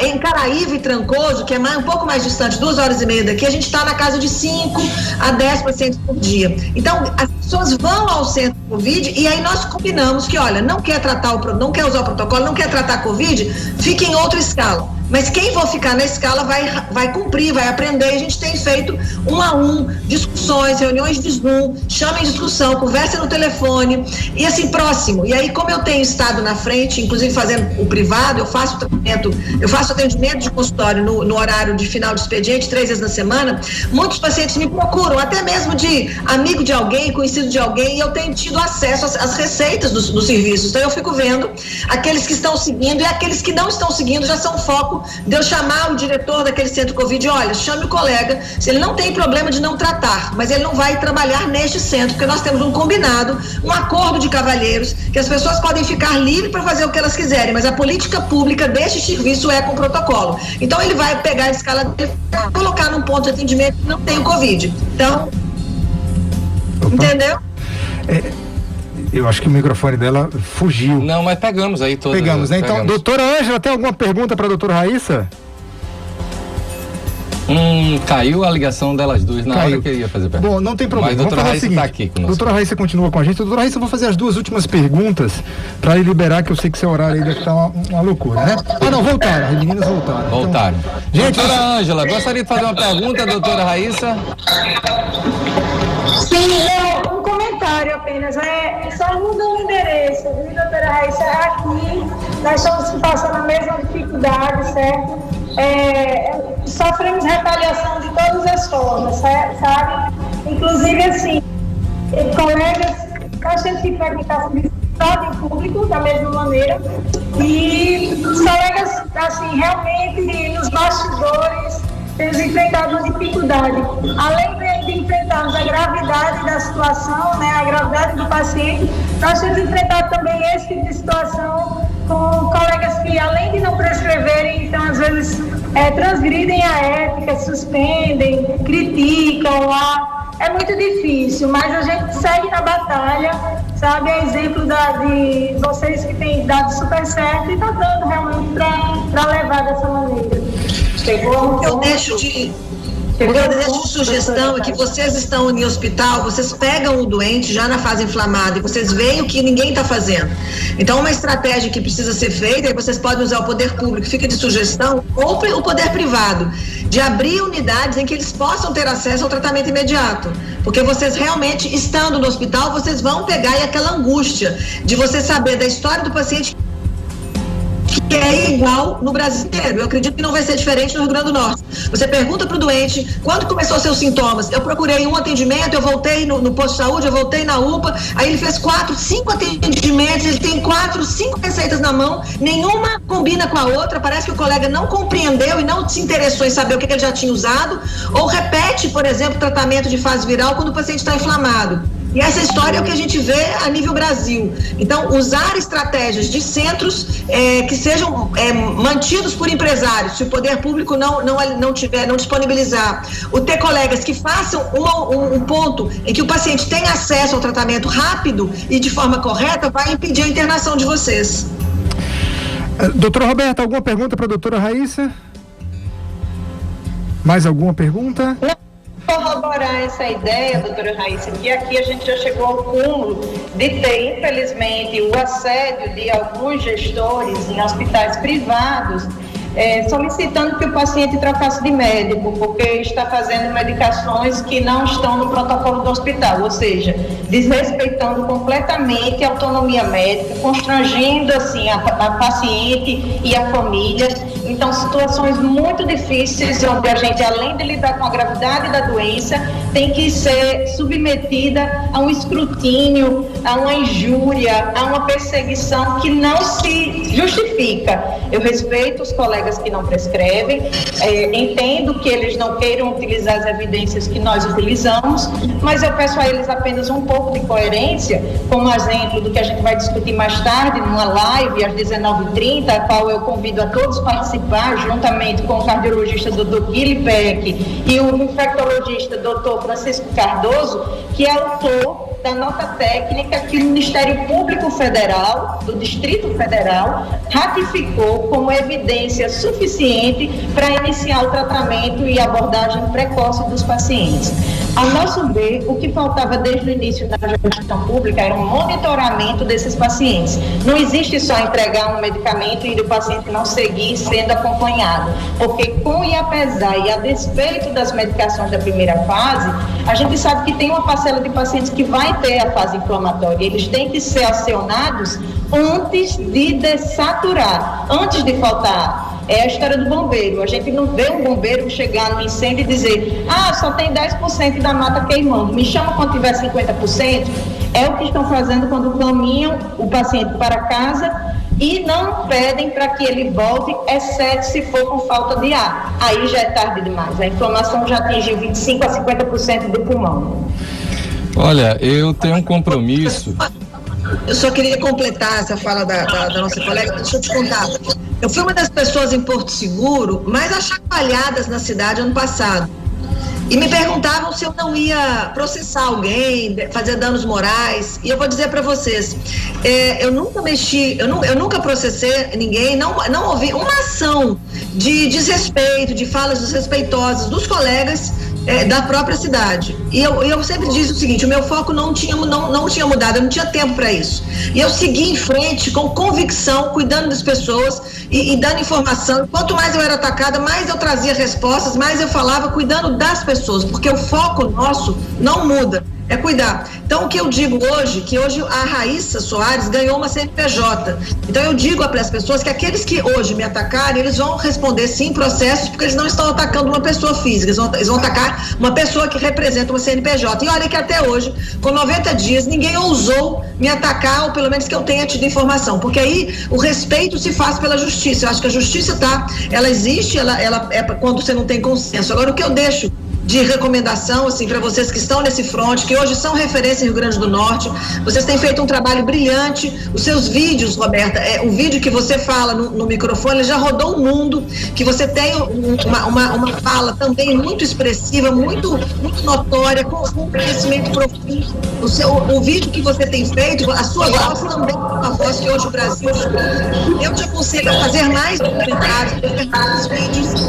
Em Caraíva e Trancoso, que é um pouco mais distante, 2 horas e meia daqui, a gente está na casa de 5 a 10 pacientes por dia. Então, as pessoas vão ao centro Covid, e aí nós combinamos que, olha, não quer usar o protocolo, não quer tratar a Covid, fica em outra escala. Mas quem for ficar na escala vai cumprir, vai aprender. A gente tem feito 1 a 1, discussões, reuniões de Zoom, chama em discussão, conversa no telefone, e assim, próximo. E aí, como eu tenho estado na frente, inclusive fazendo o privado, eu faço atendimento de consultório no horário de final de expediente, 3 vezes na semana, muitos pacientes me procuram, até mesmo de amigo de alguém, conhecido de alguém, e eu tenho tido acesso às receitas dos serviços. Então eu fico vendo aqueles que estão seguindo, e aqueles que não estão seguindo já são foco de eu chamar o diretor daquele centro Covid, olha, chame o colega, se ele não tem problema de não tratar, mas ele não vai trabalhar neste centro, porque nós temos um combinado, um acordo de cavalheiros, que as pessoas podem ficar livres para fazer o que elas quiserem, mas a política pública deste serviço é com protocolo. Então ele vai pegar a escala dele, colocar num ponto de atendimento que não tem o Covid. Então, entendeu? Eu acho que o microfone dela fugiu. Não, mas pegamos aí todas. Pegamos, né? Então, doutora Ângela, tem alguma pergunta para a doutora Raíssa? Caiu a ligação delas duas na hora que eu ia fazer pergunta. Bom, não tem problema. Mas a doutora Raíssa está aqui conosco. Doutora Raíssa continua com a gente. Doutora Raíssa, eu vou fazer as 2 últimas perguntas para liberar, que eu sei que seu horário aí deve estar uma loucura, né? Não, voltaram. As meninas voltaram. Voltaram. Então, gente, doutora Ângela, gostaria de fazer uma pergunta, doutora Raíssa? Sim, um comentário apenas. Só muda o endereço, viu, doutora Raíssa? Aqui, nós estamos passando a mesma dificuldade, certo? Sofremos retaliação de todas as formas, sabe? Inclusive, assim, colegas, nós temos que frequentar em público da mesma maneira, e os colegas, assim, realmente nos bastidores temos enfrentado uma dificuldade. Além de enfrentarmos a gravidade da situação, né, a gravidade do paciente, nós temos enfrentado também esse tipo de situação com colegas que, além de não prescreverem, então, às vezes, transgridem a ética, suspendem, criticam lá. É muito difícil, mas a gente segue na batalha, sabe? É exemplo de vocês que têm dado super certo e está dando realmente para levar dessa maneira. Eu deixo de sugestão é que vocês estão em hospital, vocês pegam o doente já na fase inflamada e vocês veem o que ninguém está fazendo. Então, uma estratégia que precisa ser feita, e vocês podem usar o poder público, fica de sugestão, ou o poder privado, de abrir unidades em que eles possam ter acesso ao tratamento imediato. Porque vocês realmente, estando no hospital, vocês vão pegar aí aquela angústia de você saber da história do paciente, que é igual no Brasil inteiro. Eu acredito que não vai ser diferente no Rio Grande do Norte. Você pergunta para o doente, quando começou seus sintomas? Eu procurei um atendimento, eu voltei no posto de saúde, eu voltei na UPA, aí ele fez 4, 5 atendimentos, ele tem 4, 5 receitas na mão, nenhuma combina com a outra, parece que o colega não compreendeu e não se interessou em saber o que ele já tinha usado, ou repete, por exemplo, tratamento de fase viral quando o paciente está inflamado. E essa história é o que a gente vê a nível Brasil. Então, usar estratégias de centros que sejam mantidos por empresários, se o poder público não disponibilizar, ou ter colegas que façam um ponto em que o paciente tenha acesso ao tratamento rápido e de forma correta, vai impedir a internação de vocês. Doutora Roberta, alguma pergunta para a doutora Raíssa? Mais alguma pergunta? Corroborar essa ideia, doutora Raíssa, que aqui a gente já chegou ao cúmulo de ter, infelizmente, o assédio de alguns gestores em hospitais privados, solicitando que o paciente trocasse de médico, porque está fazendo medicações que não estão no protocolo do hospital, ou seja, desrespeitando completamente a autonomia médica, constrangendo assim a paciente e a família. Então, situações muito difíceis, onde a gente, além de lidar com a gravidade da doença, tem que ser submetida a um escrutínio, a uma injúria, a uma perseguição que não se justifica. Eu respeito os colegas que não prescrevem, entendo que eles não queiram utilizar as evidências que nós utilizamos, mas eu peço a eles apenas um pouco de coerência, como exemplo do que a gente vai discutir mais tarde, numa live às 19h30, a qual eu convido a todos participar, juntamente com o cardiologista Dr. Guilherme Peck e o infectologista Dr. Francisco Cardoso, que é autor da nota técnica que o Ministério Público Federal, do Distrito Federal, ratificou como evidência suficiente para iniciar o tratamento e abordagem precoce dos pacientes. A nosso ver, o que faltava desde o início da gestão pública era um monitoramento desses pacientes. Não existe só entregar um medicamento e o paciente não seguir sendo acompanhado, porque com e apesar e a despeito das medicações da primeira fase, a gente sabe que tem uma parcela de pacientes que vai ter a fase inflamatória. Eles têm que ser acionados antes de dessaturar, antes de faltar. É a história do bombeiro. A gente não vê um bombeiro chegar no incêndio e dizer: só tem 10% da mata queimando, me chama quando tiver 50%. É o que estão fazendo quando caminham o paciente para casa e não pedem para que ele volte, exceto se for com falta de ar. Aí já é tarde demais. A inflamação já atingiu 25% a 50% do pulmão. Olha, eu tenho um compromisso. Eu só queria completar essa fala da nossa colega. Deixa eu te contar. Eu fui uma das pessoas em Porto Seguro mais achacoalhadas na cidade ano passado. E me perguntavam se eu não ia processar alguém, fazer danos morais. E eu vou dizer para vocês, eu nunca mexi, eu nunca processei ninguém, não ouvi uma ação de desrespeito, de falas desrespeitosas dos colegas da própria cidade. E eu sempre disse o seguinte: o meu foco não tinha mudado, eu não tinha tempo para isso. E eu segui em frente com convicção, cuidando das pessoas e dando informação. Quanto mais eu era atacada, mais eu trazia respostas, mais eu falava cuidando das pessoas, porque o foco nosso não muda. é cuidar. Então, o que eu digo hoje, que hoje a Raíssa Soares ganhou uma CNPJ. Então, eu digo para as pessoas que aqueles que hoje me atacarem, eles vão responder sim processos, porque eles não estão atacando uma pessoa física, eles vão atacar uma pessoa que representa uma CNPJ. E olha que até hoje, com 90 dias, ninguém ousou me atacar, ou pelo menos que eu tenha tido informação, porque aí o respeito se faz pela justiça. Eu acho que a justiça ela existe, ela é quando você não tem consenso. Agora, o que eu deixo de recomendação, assim, para vocês que estão nesse front, que hoje são referência em Rio Grande do Norte, vocês têm feito um trabalho brilhante, os seus vídeos, Roberta, o vídeo que você fala no microfone, ele já rodou o mundo, que você tem uma fala também muito expressiva, muito notória, com um conhecimento profundo, o vídeo que você tem feito, a sua voz também é uma voz que hoje o Brasil escuta. Eu te aconselho a fazer mais documentários, fazer mais vídeos,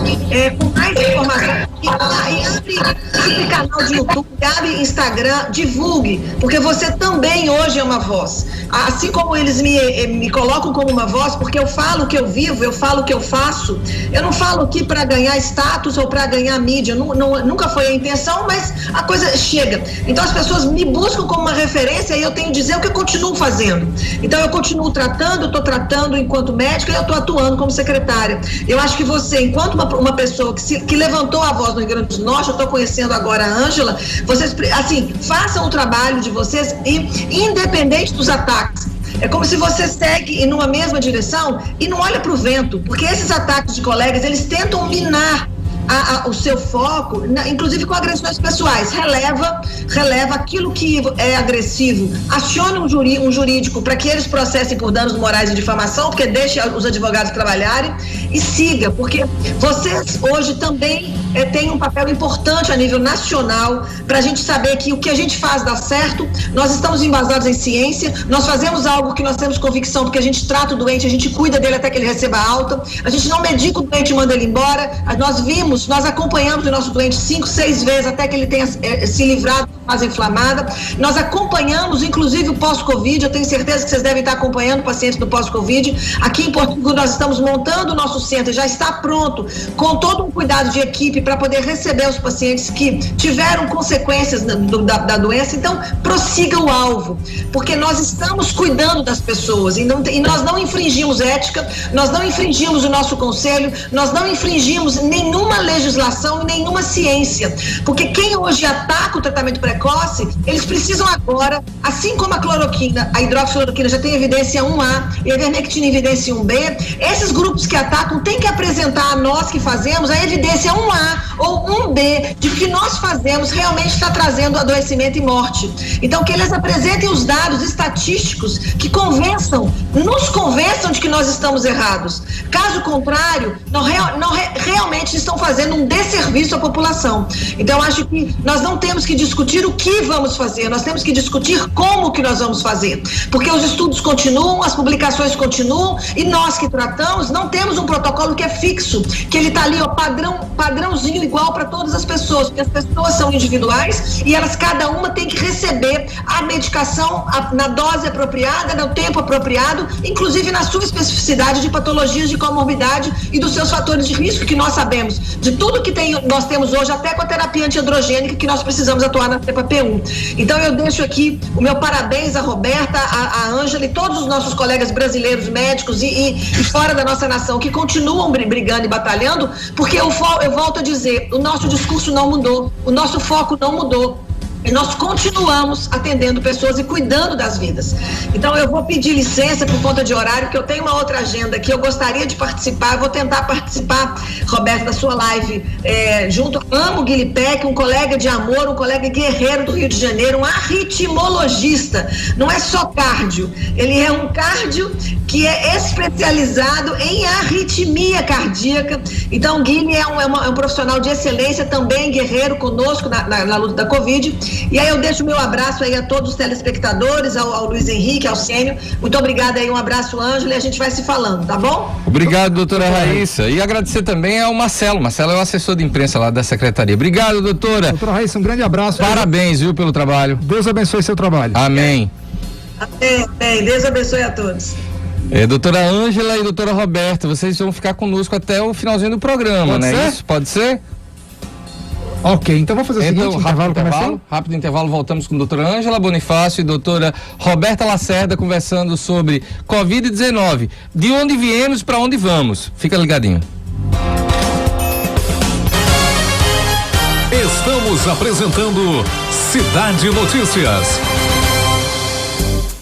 com mais informação, abre canal de YouTube, abre Instagram, divulgue, porque você também hoje é uma voz. Assim como eles me colocam como uma voz, porque eu falo o que eu vivo, eu falo o que eu faço. Eu não falo aqui para ganhar status ou para ganhar mídia, nunca foi a intenção, mas a coisa chega. Então as pessoas me buscam como uma referência e eu tenho que dizer o que eu continuo fazendo. Então eu continuo tratando, estou tratando enquanto médica e eu estou atuando como secretária. Eu acho que você, enquanto uma pessoa que levantou a voz no Rio Grande do Norte, eu estou conhecendo agora a Ângela, vocês, assim, façam o trabalho de vocês e, independente dos ataques, é como se você segue numa mesma direção e não olha para o vento, porque esses ataques de colegas, eles tentam minar o seu foco, inclusive com agressões pessoais. Releva aquilo que é agressivo, acione um jurídico para que eles processem por danos morais e difamação, porque deixe os advogados trabalharem e siga, porque vocês hoje também têm um papel importante a nível nacional para a gente saber que o que a gente faz dá certo. Nós estamos embasados em ciência, nós fazemos algo que nós temos convicção, porque a gente trata o doente, a gente cuida dele até que ele receba alta, a gente não medica o doente e manda ele embora. Nós acompanhamos o nosso doente 5, 6 vezes até que ele tenha se livrado da fase inflamada. Nós acompanhamos, inclusive, o pós-Covid. Eu tenho certeza que vocês devem estar acompanhando pacientes do pós-Covid. Aqui em Porto Seguro nós estamos montando o nosso centro, já está pronto, com todo um cuidado de equipe para poder receber os pacientes que tiveram consequências da doença. Então, prossiga o alvo, porque nós estamos cuidando das pessoas e nós não infringimos ética, nós não infringimos o nosso conselho, nós não infringimos nenhuma legislação e nenhuma ciência, porque quem hoje ataca o tratamento precoce, eles precisam agora, assim como a cloroquina, a hidroxicloroquina já tem evidência 1A e a ivermectina evidência 1B, esses grupos que atacam têm que apresentar a nós que fazemos a evidência 1A ou 1B de que nós fazemos realmente está trazendo adoecimento e morte. Então, que eles apresentem os dados estatísticos que nos convençam de que nós estamos errados. Caso contrário, realmente estão fazendo um desserviço à população. Então, acho que nós não temos que discutir o que vamos fazer, nós temos que discutir como que nós vamos fazer, porque os estudos continuam, as publicações continuam e nós que tratamos não temos um protocolo que é fixo, que ele está ali, padrãozinho igual para todas as pessoas, porque as pessoas são individuais e elas, cada uma tem que receber a medicação na dose apropriada, no tempo apropriado, inclusive na sua especificidade de patologias de comorbidade e dos seus fatores de risco, que nós sabemos de tudo que nós temos hoje, até com a terapia antiandrogênica, que nós precisamos atuar na cepa P1. Então eu deixo aqui o meu parabéns à Roberta, à Ângela e todos os nossos colegas brasileiros médicos e fora da nossa nação que continuam brigando e batalhando, porque eu volto a dizer, o nosso discurso não mudou, o nosso foco não mudou. E nós continuamos atendendo pessoas e cuidando das vidas. Então eu vou pedir licença por conta de horário, que eu tenho uma outra agenda que eu gostaria de participar. Eu vou tentar participar, Roberto, da sua live amo o Guilherme Peck, um colega de amor, um colega guerreiro do Rio de Janeiro, um arritmologista. Não é só cardio, ele é um cardio que é especializado em arritmia cardíaca. Então o Guilherme é um profissional de excelência, também guerreiro conosco na luta da Covid. E aí eu deixo o meu abraço aí a todos os telespectadores, ao Luiz Henrique, ao Sênio. Muito obrigada aí, um abraço, Ângela, e a gente vai se falando, tá bom? Obrigado, doutora Raíssa. E agradecer também ao Marcelo. Marcelo é o assessor de imprensa lá da secretaria. Obrigado, doutora. Doutora Raíssa, um grande abraço. Parabéns, viu, pelo trabalho. Deus abençoe seu trabalho. Amém. Amém. Deus abençoe a todos. Doutora Ângela e doutora Roberta, vocês vão ficar conosco até o finalzinho do programa, né? Isso, pode ser? Ok, então vamos fazer o seguinte, rápido intervalo, voltamos com a doutora Ângela Bonifácio e doutora Roberta Lacerda conversando sobre Covid-19. De onde viemos, para onde vamos? Fica ligadinho. Estamos apresentando Cidade Notícias.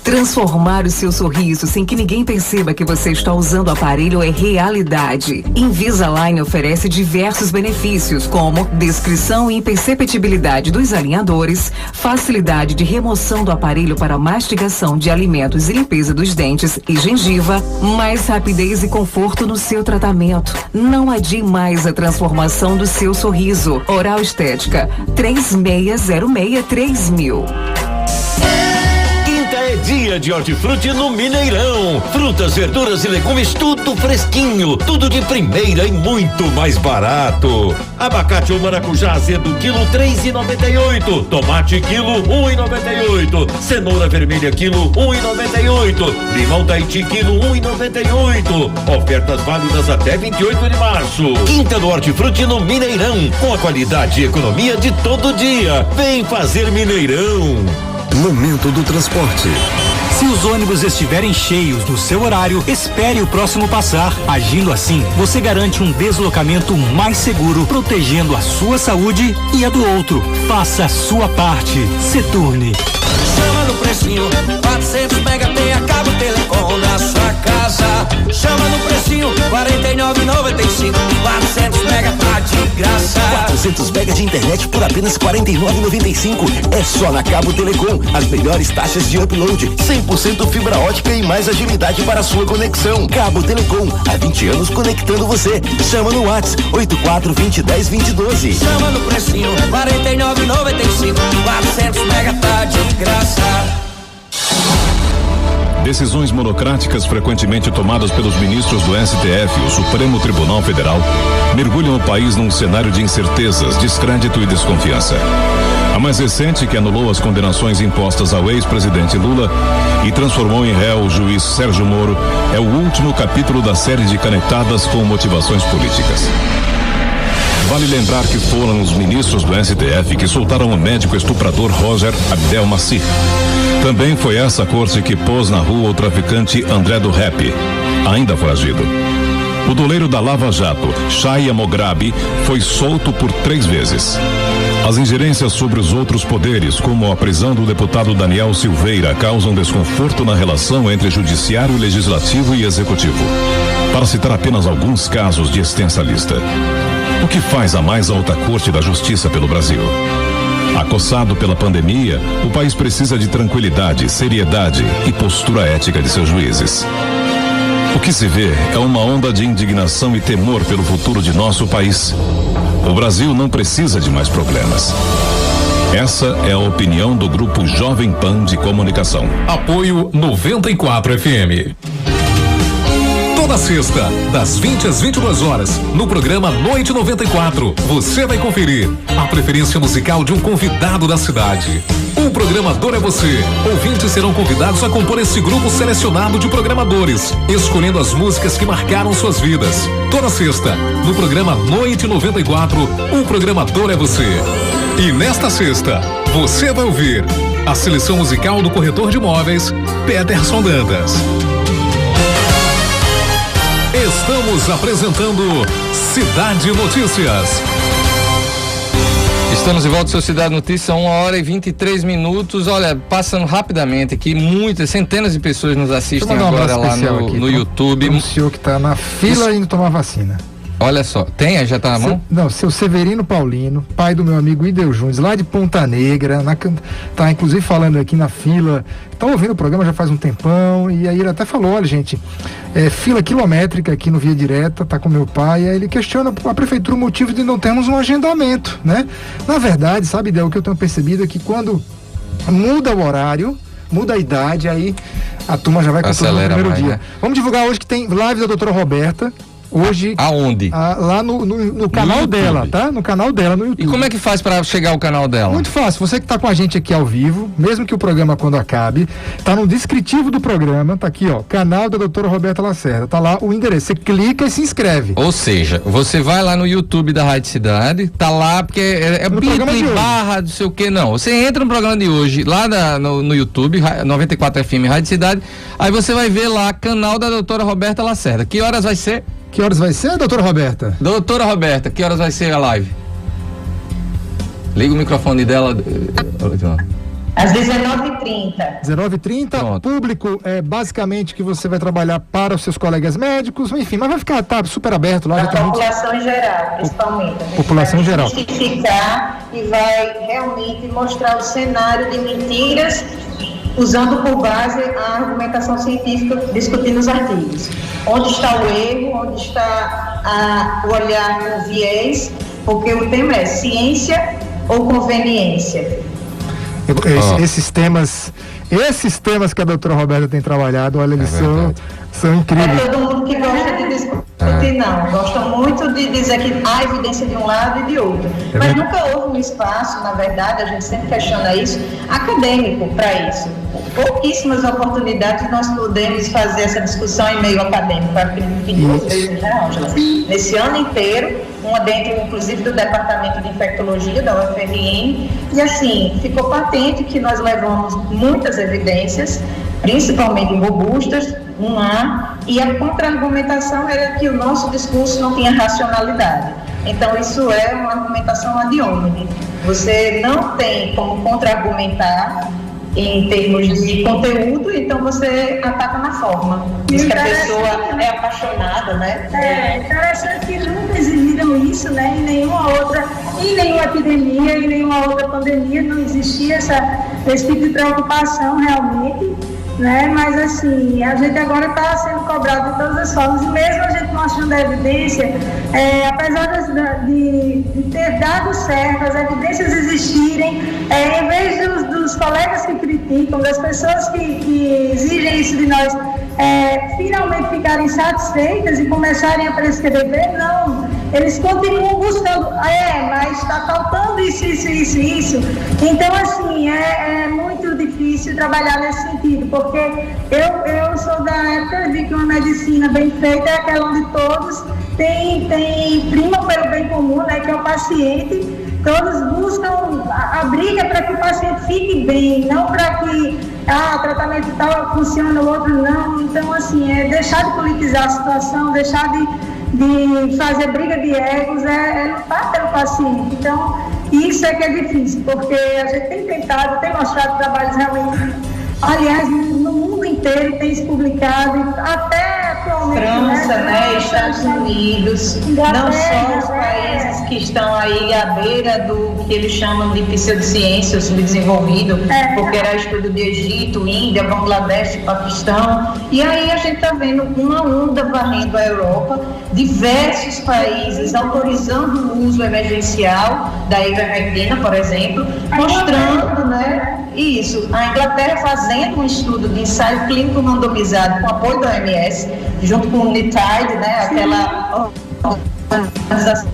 Transformar o seu sorriso sem que ninguém perceba que você está usando o aparelho é realidade. Invisalign oferece diversos benefícios, como descrição e imperceptibilidade dos alinhadores, facilidade de remoção do aparelho para mastigação de alimentos e limpeza dos dentes e gengiva, mais rapidez e conforto no seu tratamento. Não adie mais a transformação do seu sorriso. Oral Estética 36063000. É dia de hortifruti no Mineirão. Frutas, verduras e legumes, tudo fresquinho, tudo de primeira e muito mais barato. Abacate ou maracujá azedo, quilo 3,98. Tomate, quilo 1,98. Cenoura vermelha, quilo 1,98. Limão Tahiti, quilo 1,98. Ofertas válidas até 28 de março. Quinta do Hortifruti no Mineirão, com a qualidade e economia de todo dia. Vem fazer Mineirão. Momento do transporte. Se os ônibus estiverem cheios no seu horário, espere o próximo passar. Agindo assim, você garante um deslocamento mais seguro, protegendo a sua saúde e a do outro. Faça a sua parte. Seturne. Chama no precinho, 400 mega tem a Cabo Telecom na sua casa. Chama no precinho, 49,95. 400 mega tá de graça. 400 mega de internet por apenas 49,95. É só na Cabo Telecom. As melhores taxas de upload, 100% fibra ótica e mais agilidade para a sua conexão. Cabo Telecom, há 20 anos conectando você. Chama no WhatsApp 8420102012. Chama no precinho, 49,95. 400 mega tá de graça. Decisões monocráticas frequentemente tomadas pelos ministros do STF, o Supremo Tribunal Federal, mergulham o país num cenário de incertezas, descrédito e desconfiança. A mais recente, que anulou as condenações impostas ao ex-presidente Lula e transformou em réu o juiz Sérgio Moro, é o último capítulo da série de canetadas com motivações políticas. Vale lembrar que foram os ministros do STF que soltaram o médico estuprador Roger Abdelmaci. Também foi essa corte que pôs na rua o traficante André do Rap, ainda foragido. O doleiro da Lava Jato, Shaya Mograbi, foi solto por 3 vezes. As ingerências sobre os outros poderes, como a prisão do deputado Daniel Silveira, causam desconforto na relação entre judiciário, legislativo e executivo. Para citar apenas alguns casos de extensa lista. O que faz a mais alta corte da justiça pelo Brasil? Acossado pela pandemia, o país precisa de tranquilidade, seriedade e postura ética de seus juízes. O que se vê é uma onda de indignação e temor pelo futuro de nosso país. O Brasil não precisa de mais problemas. Essa é a opinião do Grupo Jovem Pan de Comunicação. Apoio 94 FM. Toda sexta, das 20 às 22 horas, no programa Noite 94, você vai conferir a preferência musical de um convidado da cidade. O programador é você. Ouvintes serão convidados a compor esse grupo selecionado de programadores, escolhendo as músicas que marcaram suas vidas. Toda sexta, no programa Noite 94, o programador é você. E nesta sexta, você vai ouvir a seleção musical do corretor de imóveis, Peterson Dantas. Estamos apresentando Cidade Notícias. Estamos de volta, seu Cidade Notícias, 1h23. Olha, passando rapidamente aqui, centenas de pessoas nos assistem agora lá no YouTube. Um senhor que está na fila indo tomar vacina. Olha só, tem? Já tá na mão? Não, seu Severino Paulino, pai do meu amigo Ideu Júnior, lá de Ponta Negra, tá inclusive falando aqui na fila, tá ouvindo o programa já faz um tempão, e aí ele até falou, olha gente, fila quilométrica aqui no Via Direta, tá com meu pai, aí ele questiona a prefeitura o motivo de não termos um agendamento, né? Na verdade, sabe, Ideu, o que eu tenho percebido é que quando muda o horário, muda a idade, aí a turma já vai comprando no primeiro dia. Né? Vamos divulgar hoje que tem live da doutora Roberta, hoje. Aonde? Lá no canal dela, tá? No canal dela no YouTube. E como é que faz para chegar ao canal dela? Muito fácil. Você que tá com a gente aqui ao vivo, mesmo que o programa quando acabe, tá no descritivo do programa, tá aqui, ó, canal da doutora Roberta Lacerda. Tá lá o endereço. Você clica e se inscreve. Ou seja, você vai lá no YouTube da Rádio Cidade, tá lá, porque é barra, não sei o que, não. Você entra no programa de hoje, lá no YouTube, 94 FM Rádio Cidade, aí você vai ver lá, canal da doutora Roberta Lacerda. Que horas vai ser? Que horas vai ser, doutora Roberta? Doutora Roberta, que horas vai ser a live? Liga o microfone dela. Às 19h30. 19h30, público basicamente que você vai trabalhar para os seus colegas médicos, enfim, mas vai ficar super aberto lá. A população em geral, principalmente. População em geral. Vai justificar e vai realmente mostrar o cenário de mentiras, usando por base a argumentação científica, discutindo os artigos. Onde está o erro, onde está o olhar com viés, porque o tema é ciência ou conveniência. Esses temas que a doutora Roberta tem trabalhado, olha, eles são incríveis. É todo mundo que gosta de discutir, não. Gosta muito de dizer que há evidência de um lado e de outro. Mas nunca houve um espaço, na verdade, a gente sempre questiona isso, acadêmico para isso. Pouquíssimas oportunidades nós podemos fazer essa discussão em meio acadêmico. Nesse ano inteiro, uma dentro, inclusive, do Departamento de Infectologia da UFRN, e assim, ficou patente que nós levamos muitas evidências, principalmente robustas, e a contra-argumentação era que o nosso discurso não tinha racionalidade. Então, isso é uma argumentação ad hominem. Você não tem como contra-argumentar em termos de conteúdo, então você ataca na forma. Diz que a pessoa é apaixonada, né? É interessante que nunca exigiram isso, né? Em nenhuma epidemia, em nenhuma outra pandemia não existia esse tipo de preocupação realmente, né? Mas assim, a gente agora está sendo cobrado de todas as formas, e mesmo a gente mostrando a evidência, apesar de ter dado certo, as evidências existirem, em vez dos colegas que criticam, das pessoas que exigem isso de nós, finalmente ficarem satisfeitas e começarem a prescrever, não. Eles continuam buscando, mas está faltando isso. Então, assim, é muito difícil trabalhar nesse sentido, porque eu sou da época de que uma medicina bem feita é aquela onde todos primam pelo bem comum, né, que é o paciente. Todos buscam a briga para que o paciente fique bem, não para que o tratamento tal funciona, o outro não. Então, assim, deixar de politizar a situação, deixar de fazer briga de egos, lutar pelo paciente. Então, isso é que é difícil, porque a gente tem mostrado trabalhos realmente, aliás, no mundo inteiro tem se publicado, até atualmente, França, né, Estados Unidos, não só os países que estão aí à beira do que eles chamam de pseudociência, o subdesenvolvido, porque era estudo de Egito, Índia, Bangladesh, Paquistão, e aí a gente está vendo uma onda varrendo a Europa, diversos países autorizando o uso emergencial da ivermectina, por exemplo, mostrando, né, isso, a Inglaterra fazendo um estudo de ensaio clínico randomizado com apoio da OMS, junto com o UNITAID, né, aquela organização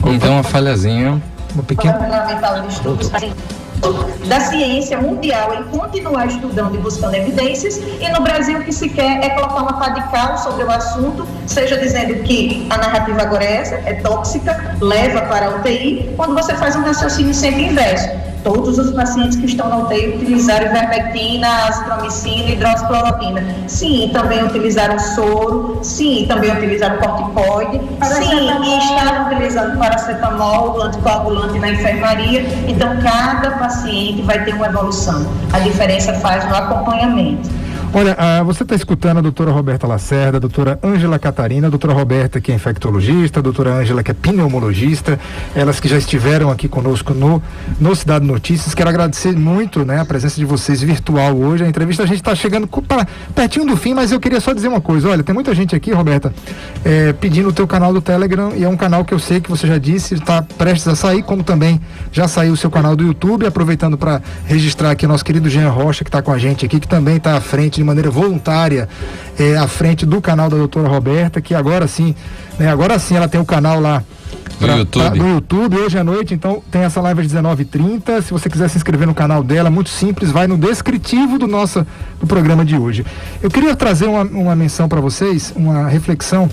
Então, uma falhazinha. fundamental de estudos da ciência mundial em continuar estudando e buscando evidências, e no Brasil o que se quer é colocar uma pá de cal sobre o assunto, seja dizendo que a narrativa agora é tóxica, leva para a UTI, quando você faz um raciocínio sempre inverso. Todos os pacientes que estão na UTI utilizaram ivermectina, azitromicina e hidroxicloroquina. Sim, também utilizaram soro. Sim, também utilizaram corticoide. Sim, e estavam utilizando paracetamol, anticoagulante na enfermaria. Então, cada paciente vai ter uma evolução. A diferença faz no acompanhamento. Olha, você está escutando a doutora Roberta Lacerda, a doutora Ângela Catarina, a doutora Roberta que é infectologista, a doutora Ângela que é pneumologista, elas que já estiveram aqui conosco no Cidade Notícias. Quero agradecer muito, né, a presença de vocês virtual hoje. A entrevista a gente está chegando pertinho do fim, mas eu queria só dizer uma coisa. Olha, tem muita gente aqui, Roberta, pedindo o teu canal do Telegram, e é um canal que eu sei que você já disse, está prestes a sair, como também já saiu o seu canal do YouTube. Aproveitando para registrar aqui o nosso querido Jean Rocha, que está com a gente aqui, que também está à frente de maneira voluntária à frente do canal da doutora Roberta, que agora sim ela tem o canal lá no YouTube, hoje à noite, então tem essa live às 19h30. Se você quiser se inscrever no canal dela, muito simples, vai no descritivo do programa de hoje. Eu queria trazer uma menção para vocês, uma reflexão.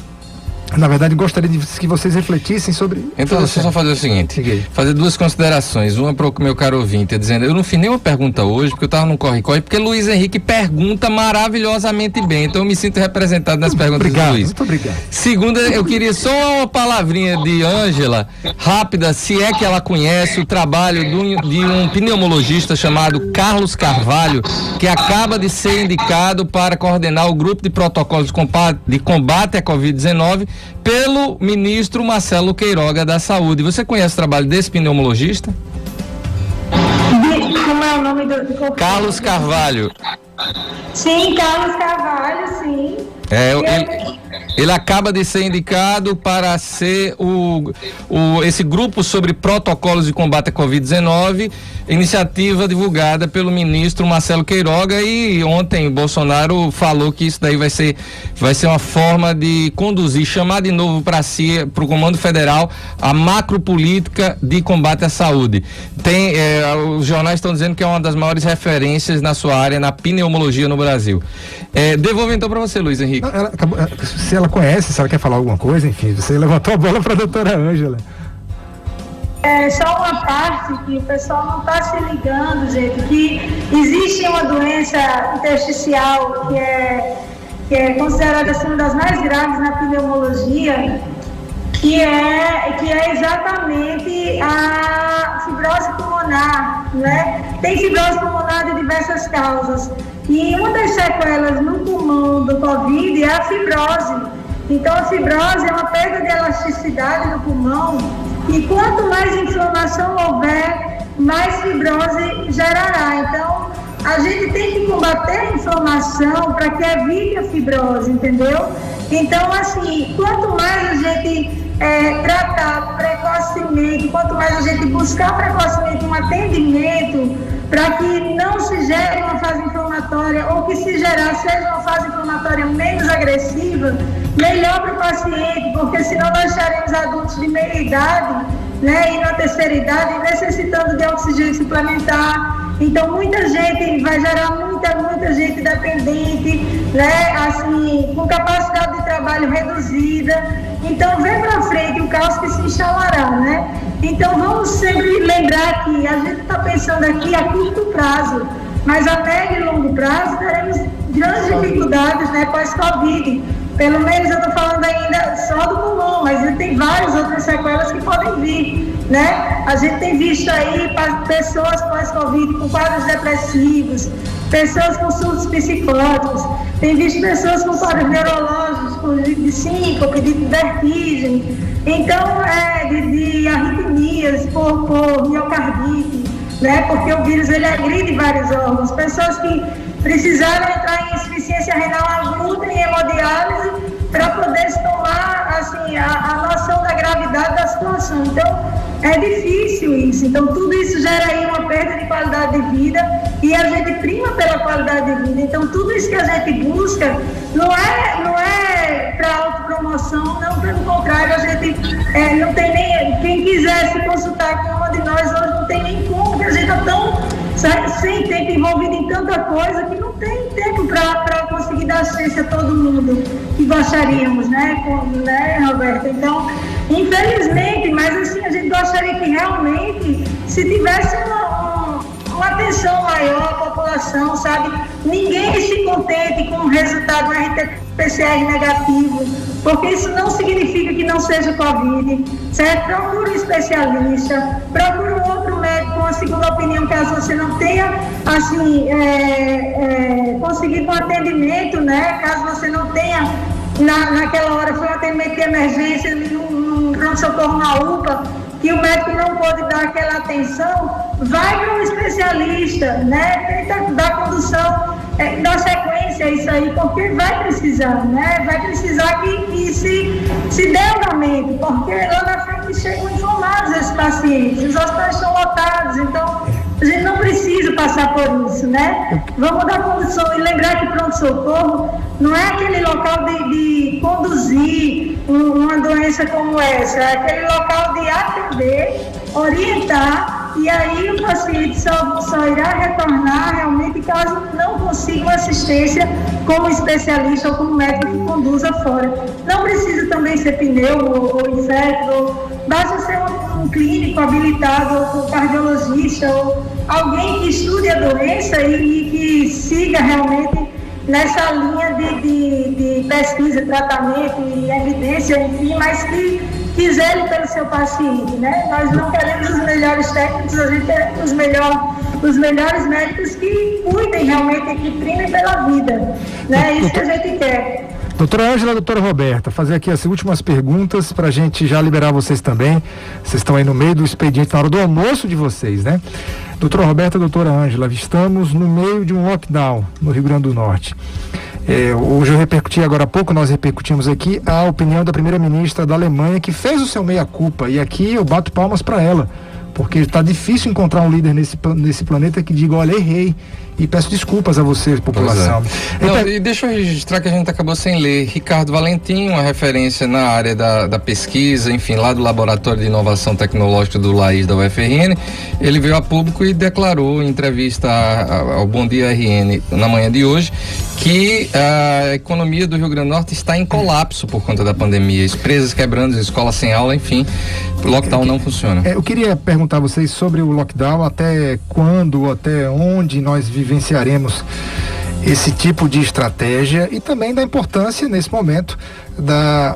Na verdade, gostaria de que vocês refletissem sobre... Então, deixa eu só fazer o seguinte, fazer duas considerações. Uma para o meu caro ouvinte, dizendo, eu não fiz nenhuma pergunta hoje, porque eu estava no corre-corre, porque Luiz Henrique pergunta maravilhosamente bem, então eu me sinto representado nas perguntas do Luiz. Muito obrigado. Segunda, eu queria só uma palavrinha de Ângela, rápida, se é que ela conhece o trabalho de um pneumologista chamado Carlos Carvalho, que acaba de ser indicado para coordenar o grupo de protocolos de combate à Covid-19 pelo ministro Marcelo Queiroga da Saúde. Você conhece o trabalho desse pneumologista? Como é o nome do Carlos Carvalho. Sim, Carlos Carvalho, sim. Ele acaba de ser indicado para ser esse grupo sobre protocolos de combate à Covid-19, iniciativa divulgada pelo ministro Marcelo Queiroga, e ontem Bolsonaro falou que isso daí vai ser uma forma de conduzir, chamar de novo para o Comando Federal a macropolítica de combate à saúde. Os jornais estão dizendo que é uma das maiores referências na sua área, na pneumologia no Brasil. Devolvo então para você, Luiz Henrique. Se ela conhece, se ela quer falar alguma coisa, enfim, você levantou a bola para a doutora Ângela. É só uma parte que o pessoal não está se ligando, gente, que existe uma doença intersticial que é considerada assim, uma das mais graves na pneumologia, que é exatamente a fibrose pulmonar, né? Tem fibrose pulmonar de diversas causas. E uma das sequelas no pulmão do Covid é a fibrose. Então, a fibrose é uma perda de elasticidade no pulmão, e quanto mais inflamação houver, mais fibrose gerará. Então, a gente tem que combater a inflamação para que evite a fibrose, entendeu? Então, assim, quanto mais a gente tratar precocemente, quanto mais a gente buscar precocemente um atendimento para que não se gere uma fase inflamatória, ou que se gerar seja uma fase inflamatória menos agressiva, melhor para o paciente, porque senão nós teremos adultos de meia idade, né, e na terceira idade necessitando de oxigênio suplementar. Então muita gente vai gerar muita gente dependente, né, assim, com capacidade de trabalho reduzida. Então vem para frente o caos que se instalará, né? Então vamos sempre lembrar que a gente está pensando aqui a curto prazo, mas a médio e longo prazo teremos grandes dificuldades, né, pós-Covid. Pelo menos eu estou falando ainda só do pulmão, mas tem várias outras sequelas que podem vir, né? A gente tem visto aí pessoas pós-Covid com quadros depressivos, pessoas com surtos psicóticos, tem visto pessoas com quadros neurológicos, de síncope, de vertigem, então de arritmias por miocardite, né? Porque o vírus ele agride vários órgãos, pessoas que precisaram entrar em insuficiência renal aguda e hemodiálise para poder se tomar assim, a noção da gravidade da situação. Então, é difícil isso. Então, tudo isso gera aí uma perda de qualidade de vida, e a gente prima pela qualidade de vida. Então, tudo isso que a gente busca não é para autopromoção, não, pelo contrário, a gente não tem nem... Quem quiser se consultar com uma de nós hoje não tem nem como, porque a gente está tão sem tempo, envolvido em tanta coisa, que não tem tempo para conseguir dar assistência a todo mundo que gostaríamos, né, Roberto? Então, infelizmente, mas assim, a gente gostaria que realmente se tivesse uma atenção maior à população, sabe? Ninguém se contente com o resultado do RT-PCR negativo, porque isso não significa que não seja Covid, certo? Procure um especialista, procure um outro médico, uma segunda opinião, caso você não tenha, assim, conseguido um atendimento, né? Caso você não tenha, naquela hora foi um atendimento de emergência, num pronto-socorro na UPA, que o médico não pode dar aquela atenção, vai para um especialista, né? Tenta dar condução, dar sequência a isso aí, porque vai precisar, né? Vai precisar que se dê andamento, porque lá na frente chegam inflamados esses pacientes, os hospitais estão lotados, então A gente não precisa passar por isso, né? Vamos dar condição e lembrar que pronto-socorro não é aquele local de conduzir uma doença como essa, é aquele local de atender, orientar, e aí o paciente só irá retornar realmente caso não consiga uma assistência como especialista ou como médico que conduza fora. Não precisa também ser pneumo ou infecto, basta ser um clínico habilitado, ou cardiologista, ou alguém que estude a doença e que siga realmente nessa linha de pesquisa, tratamento e evidência, enfim, mas que zele pelo seu paciente, né? Nós não queremos os melhores técnicos, a gente quer os melhores médicos que cuidem realmente e que primem pela vida, né? É isso que a gente quer. Doutora Ângela, doutora Roberta, fazer aqui as últimas perguntas para a gente já liberar vocês também. Vocês estão aí no meio do expediente, na hora do almoço de vocês, né? Doutora Roberta, doutora Ângela, estamos no meio de um lockdown no Rio Grande do Norte. Hoje eu repercuti, agora há pouco nós repercutimos aqui a opinião da primeira-ministra da Alemanha, que fez o seu meia-culpa, e aqui eu bato palmas para ela, porque está difícil encontrar um líder nesse planeta que diga, olha, errei, e peço desculpas a você, população. Não, e deixa eu registrar que a gente acabou sem ler. Ricardo Valentim, uma referência na área da pesquisa, enfim, lá do Laboratório de Inovação Tecnológica do LAIS da UFRN, ele veio a público e declarou em entrevista ao Bom Dia RN na manhã de hoje que a economia do Rio Grande do Norte está em colapso por conta da pandemia, empresas quebrando, escolas sem aula, enfim, o lockdown não funciona. Eu queria perguntar a vocês sobre o lockdown, até quando, até onde nós vivenciaremos esse tipo de estratégia e também da importância nesse momento da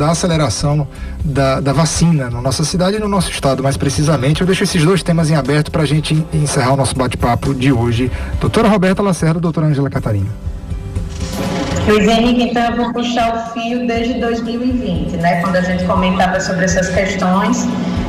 aceleração da vacina na nossa cidade e no nosso estado, mais precisamente. Eu deixo esses dois temas em aberto para a gente encerrar o nosso bate-papo de hoje. Doutora Roberta Lacerda, doutora Ângela Catarina. Luiz Henrique, então eu vou puxar o fio desde 2020, né? Quando a gente comentava sobre essas questões.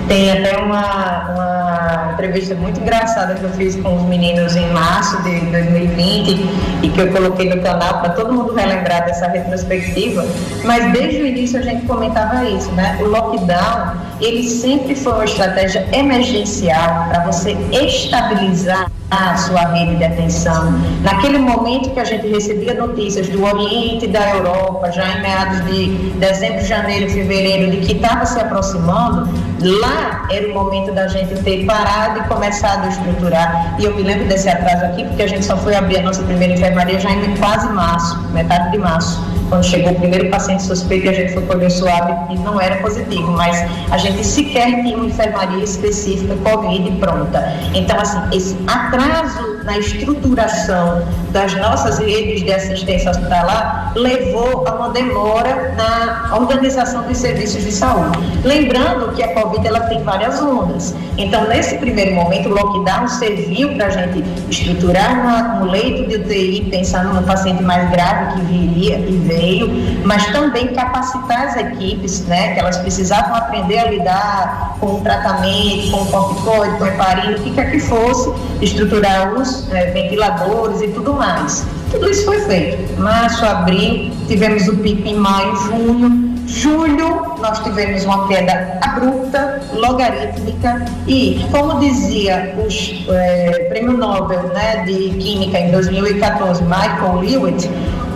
Tem até uma entrevista muito engraçada que eu fiz com os meninos em março de 2020 e que eu coloquei no canal para todo mundo relembrar dessa retrospectiva. Mas desde o início a gente comentava isso, né? O lockdown, ele sempre foi uma estratégia emergencial para você estabilizar a sua rede de atenção. Naquele momento que a gente recebia notícias do Oriente e da Europa, já em meados de dezembro, janeiro, fevereiro, de que estava se aproximando, lá era o momento da gente ter parado e começado a estruturar. E eu me lembro desse atraso aqui, porque a gente só foi abrir a nossa primeira enfermaria já em quase março, metade de março, quando chegou o primeiro paciente suspeito e a gente foi colher suave e não era positivo, mas a gente sequer tinha uma enfermaria específica Covid pronta. Então, assim, esse atraso na estruturação das nossas redes de assistência hospitalar levou a uma demora na organização dos serviços de saúde. Lembrando que a Covid ela tem várias ondas. Então, nesse primeiro momento, o lockdown serviu para a gente estruturar no leito de UTI, pensando no paciente mais grave que viria e veio, mas também capacitar as equipes, né, que elas precisavam aprender a lidar com o tratamento, com o corticoide, com o heparina, o que quer que fosse, estruturar os ventiladores e tudo mais. Tudo isso foi feito. Março, abril, tivemos o pico em maio, junho. Julho, nós tivemos uma queda abrupta, logarítmica e, como dizia o prêmio Nobel, né, de Química em 2014, Michael Lewitt,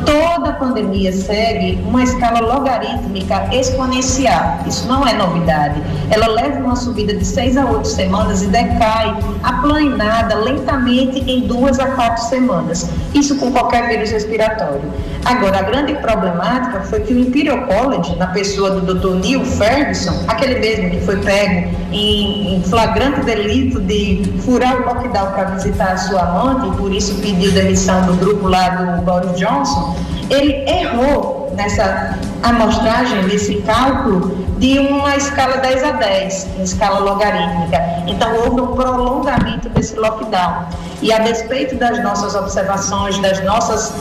toda a pandemia segue uma escala logarítmica exponencial. Isso não é novidade. Ela leva uma subida de 6 a 8 semanas e decai aplanada lentamente em 2 a 4 semanas. Isso com qualquer vírus respiratório. Agora, a grande problemática foi que o Imperial College, na pessoa do Dr. Neil Ferguson, aquele mesmo que foi pego em flagrante delito de furar o lockdown para visitar a sua amante e por isso pediu demissão do grupo lá do Boris Johnson, ele errou nessa amostragem, nesse cálculo de uma escala 10 a 10, em escala logarítmica. Então, houve um prolongamento desse lockdown. E a despeito das nossas observações, das nossas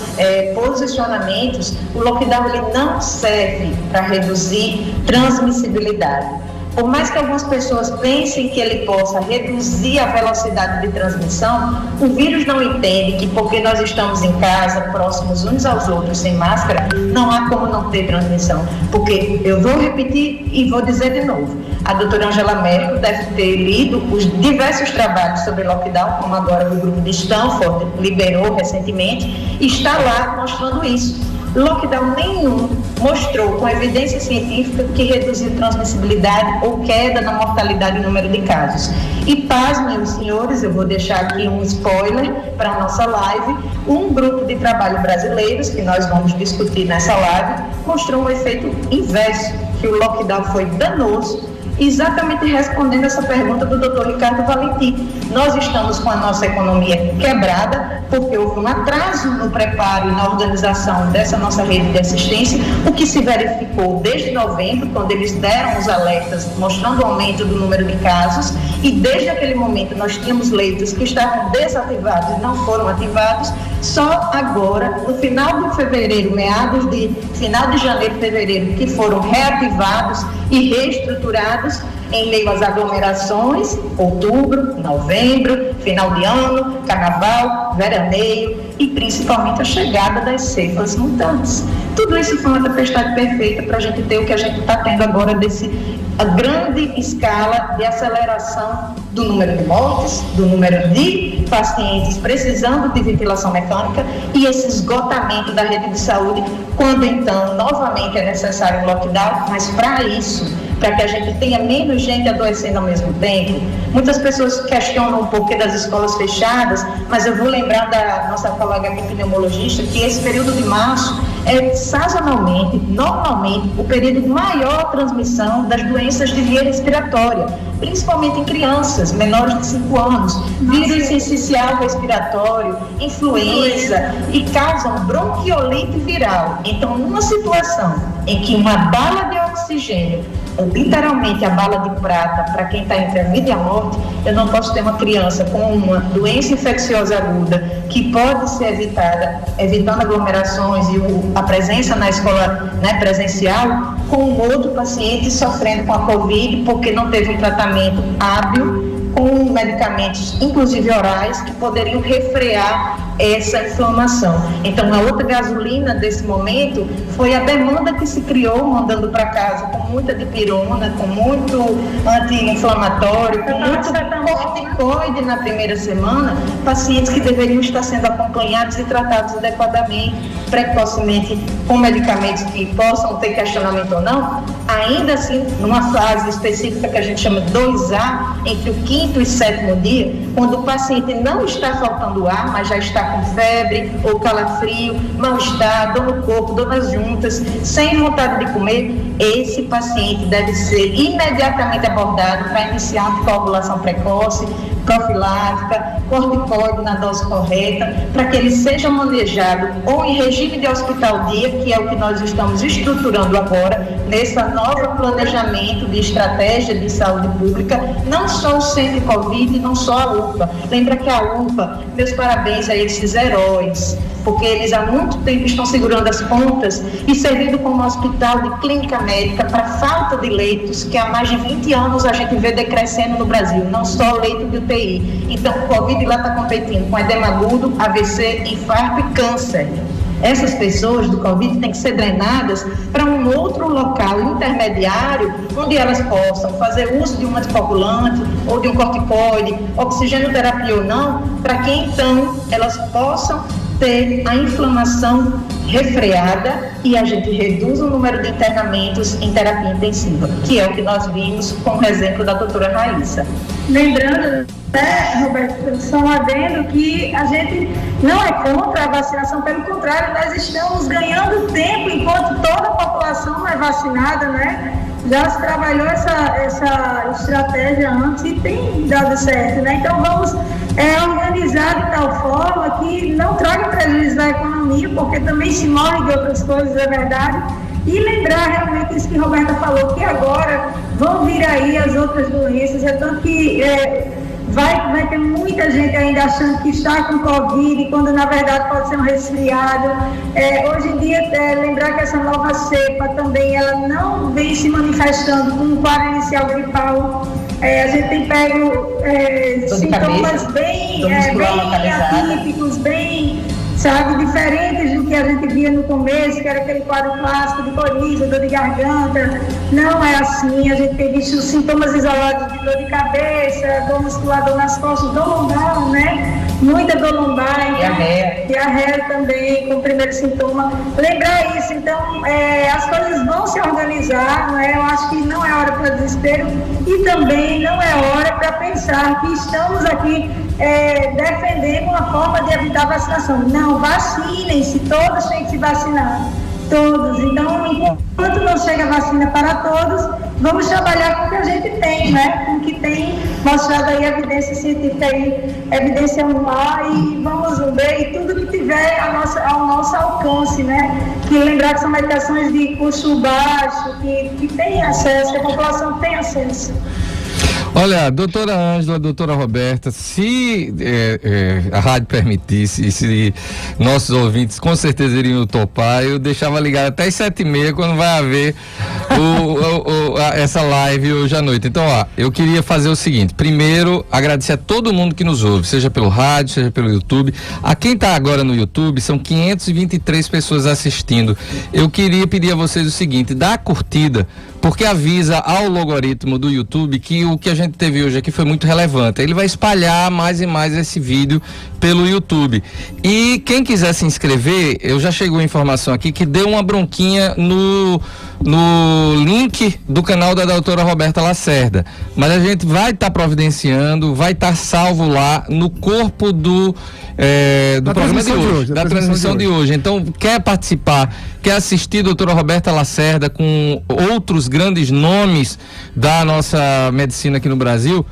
posicionamentos, o lockdown ele não serve para reduzir transmissibilidade. por mais que algumas pessoas pensem que ele possa reduzir a velocidade de transmissão, o vírus não entende que porque nós estamos em casa, próximos uns aos outros, sem máscara, não há como não ter transmissão. Porque eu vou repetir e vou dizer de novo, a doutora Angela Merkel deve ter lido os diversos trabalhos sobre lockdown, como agora o grupo de Stanford liberou recentemente, e está lá mostrando isso. Lockdown nenhum mostrou com evidência científica que reduziu transmissibilidade ou queda na mortalidade e número de casos. E pasmem os senhores, eu vou deixar aqui um spoiler para a nossa live, um grupo de trabalho brasileiros, que nós vamos discutir nessa live, mostrou um efeito inverso, que o lockdown foi danoso, exatamente respondendo essa pergunta do Dr. Ricardo Valentim. Nós estamos com a nossa economia quebrada, porque houve um atraso no preparo e na organização dessa nossa rede de assistência, o que se verificou desde novembro, quando eles deram os alertas mostrando o aumento do número de casos, e desde aquele momento nós tínhamos leitos que estavam desativados e não foram ativados. Só agora, no final de fevereiro, final de janeiro, fevereiro, que foram reativados e reestruturados em meio às aglomerações, outubro, novembro, final de ano, carnaval, veraneio e principalmente a chegada das cepas mutantes. Tudo isso foi uma tempestade perfeita para a gente ter o que a gente está tendo agora a grande escala de aceleração do número de mortes, do número de pacientes precisando de ventilação mecânica e esse esgotamento da rede de saúde, quando então novamente é necessário um lockdown, mas para isso, para que a gente tenha menos gente adoecendo ao mesmo tempo. Muitas pessoas questionam um porquê das escolas fechadas, mas eu vou lembrar da nossa colega epidemiologista que esse período de março é sazonalmente, normalmente, o período de maior transmissão das doenças de via respiratória, principalmente em crianças menores de 5 anos, vírus sensicial respiratório, influenza e causam bronquiolite viral. Então, numa situação em que uma bala de oxigênio, literalmente a bala de prata para quem está entre a vida e a morte, eu não posso ter uma criança com uma doença infecciosa aguda que pode ser evitada, evitando aglomerações e a presença na escola, né, presencial, com um outro paciente sofrendo com a Covid porque não teve um tratamento hábil com medicamentos, inclusive orais, que poderiam refrear essa inflamação. Então, a outra gasolina desse momento foi a demanda que se criou, mandando para casa com muita dipirona, com muito anti-inflamatório, com muito corticoide na primeira semana, pacientes que deveriam estar sendo acompanhados e tratados adequadamente, precocemente, com medicamentos que possam ter questionamento ou não, ainda assim, numa fase específica que a gente chama 2A, entre o 5º e 7º dia, quando o paciente não está faltando ar, mas já está com febre ou calafrio, mal-estar, dor no corpo, dor nas juntas, sem vontade de comer, esse paciente deve ser imediatamente abordado para iniciar anticoagulação precoce, profilática, corticoide na dose correta, para que ele seja manejado ou em regime de hospital-dia, que é o que nós estamos estruturando agora, nesse novo planejamento de estratégia de saúde pública, não só o Centro Covid, não só a UPA. Lembra que a UPA, meus parabéns a esses heróis, porque eles há muito tempo estão segurando as pontas e servindo como hospital de clínica médica para falta de leitos, que há mais de 20 anos a gente vê decrescendo no Brasil, não só leito de UTI. Então, o Covid lá está competindo com edema agudo, AVC, infarto e câncer. Essas pessoas do Covid têm que ser drenadas para um outro local intermediário, onde elas possam fazer uso de um anticoagulante ou de um corticoide, oxigenoterapia ou não, para que então elas possam ter a inflamação refreada e a gente reduz o número de internamentos em terapia intensiva, que é o que nós vimos com o exemplo da doutora Raíssa. Lembrando, né, Roberto, só um adendo que a gente não é contra a vacinação, pelo contrário, nós estamos ganhando tempo enquanto toda a população não é vacinada, né? Já se trabalhou essa estratégia antes e tem dado certo, né? Então vamos organizar de tal forma que não traga prejuízo à economia, porque também se morre de outras coisas, é verdade. E lembrar realmente isso que a Roberta falou, que agora vão vir aí as outras doenças, é tanto que vai ter muita gente ainda achando que está com Covid, quando na verdade pode ser um resfriado. Hoje em dia, lembrar que essa nova cepa também, ela não vem se manifestando com um quadro inicial gripal. A gente tem pego sintomas bem atípicos, bem, sabe, diferentes do que a gente via no começo, que era aquele quadro clássico de coriza, dor de garganta. Não é assim, a gente tem visto sintomas isolados de dor de cabeça, dor muscular, dor nas costas, dor lombar, né? Muita dor lombar, diarreia também, como primeiro sintoma. Lembrar isso, então, as coisas vão se organizar, né? Eu acho que não é hora para desespero e também não é hora para pensar que estamos aqui defendendo uma forma de evitar a vacinação. Não, vacinem-se, todos têm que se vacinar. Todos. Então, enquanto não chega a vacina para todos, vamos trabalhar com o que a gente tem, né? Com o que tem mostrado aí evidência científica aí, evidência anual, e vamos ver e tudo que tiver ao nosso alcance, né? Que lembrar que são medicações de custo baixo, que tem acesso, que a população tem acesso. Olha, doutora Ângela, doutora Roberta, se a rádio permitisse, e se nossos ouvintes com certeza iriam topar, eu deixava ligado até as 7h30 quando vai haver essa live hoje à noite. Então, eu queria fazer o seguinte: primeiro, agradecer a todo mundo que nos ouve, seja pelo rádio, seja pelo YouTube. A quem está agora no YouTube, são 523 pessoas assistindo. Eu queria pedir a vocês o seguinte: dá a curtida, porque avisa ao logaritmo do YouTube que o que a gente teve hoje aqui foi muito relevante. Ele vai espalhar mais e mais esse vídeo pelo YouTube. E quem quiser se inscrever, eu já chegou a informação aqui que deu uma bronquinha no link do canal da doutora Roberta Lacerda. Mas a gente vai estar providenciando, vai estar salvo lá no corpo do programa de hoje, da transmissão de hoje. Então, quer participar, quer assistir a doutora Roberta Lacerda com outros grandes nomes da nossa medicina aqui no Brasil,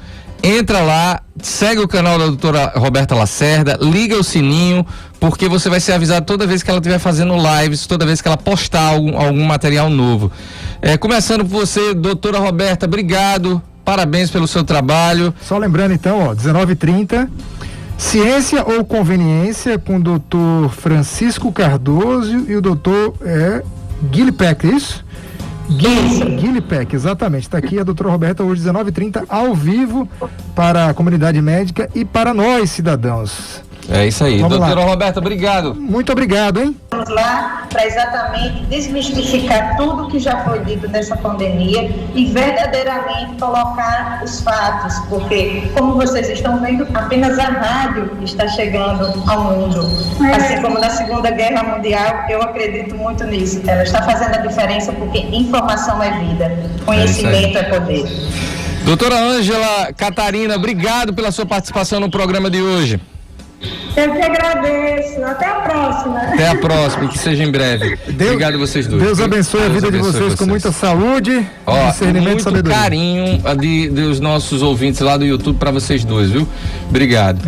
entra lá, segue o canal da doutora Roberta Lacerda, liga o sininho, porque você vai ser avisado toda vez que ela estiver fazendo lives, toda vez que ela postar algum material novo. Começando por você, doutora Roberta, obrigado, parabéns pelo seu trabalho. Só lembrando então, 19h30, Ciência ou Conveniência, com o doutor Francisco Cardoso e o doutor Guilherme Peck, é isso? Guilherme Peck, exatamente. Está aqui a doutora Roberta hoje, 19h30, ao vivo, para a comunidade médica e para nós, cidadãos. É isso aí. Vamos doutora lá. Roberta, obrigado. Muito obrigado, hein? Vamos lá para exatamente desmistificar tudo que já foi dito dessa pandemia e verdadeiramente colocar os fatos, porque, como vocês estão vendo, apenas a rádio está chegando ao mundo. Assim como na Segunda Guerra Mundial, eu acredito muito nisso. Ela está fazendo a diferença porque informação é vida, conhecimento é poder. Doutora Ângela Catarina, obrigado pela sua participação no programa de hoje. Eu que agradeço. Até a próxima. Até a próxima, que seja em breve. Obrigado a vocês dois. Deus abençoe a vida de vocês com muita saúde, discernimento e sabedoria. Muito carinho dos nossos ouvintes lá do YouTube para vocês dois, viu? Obrigado.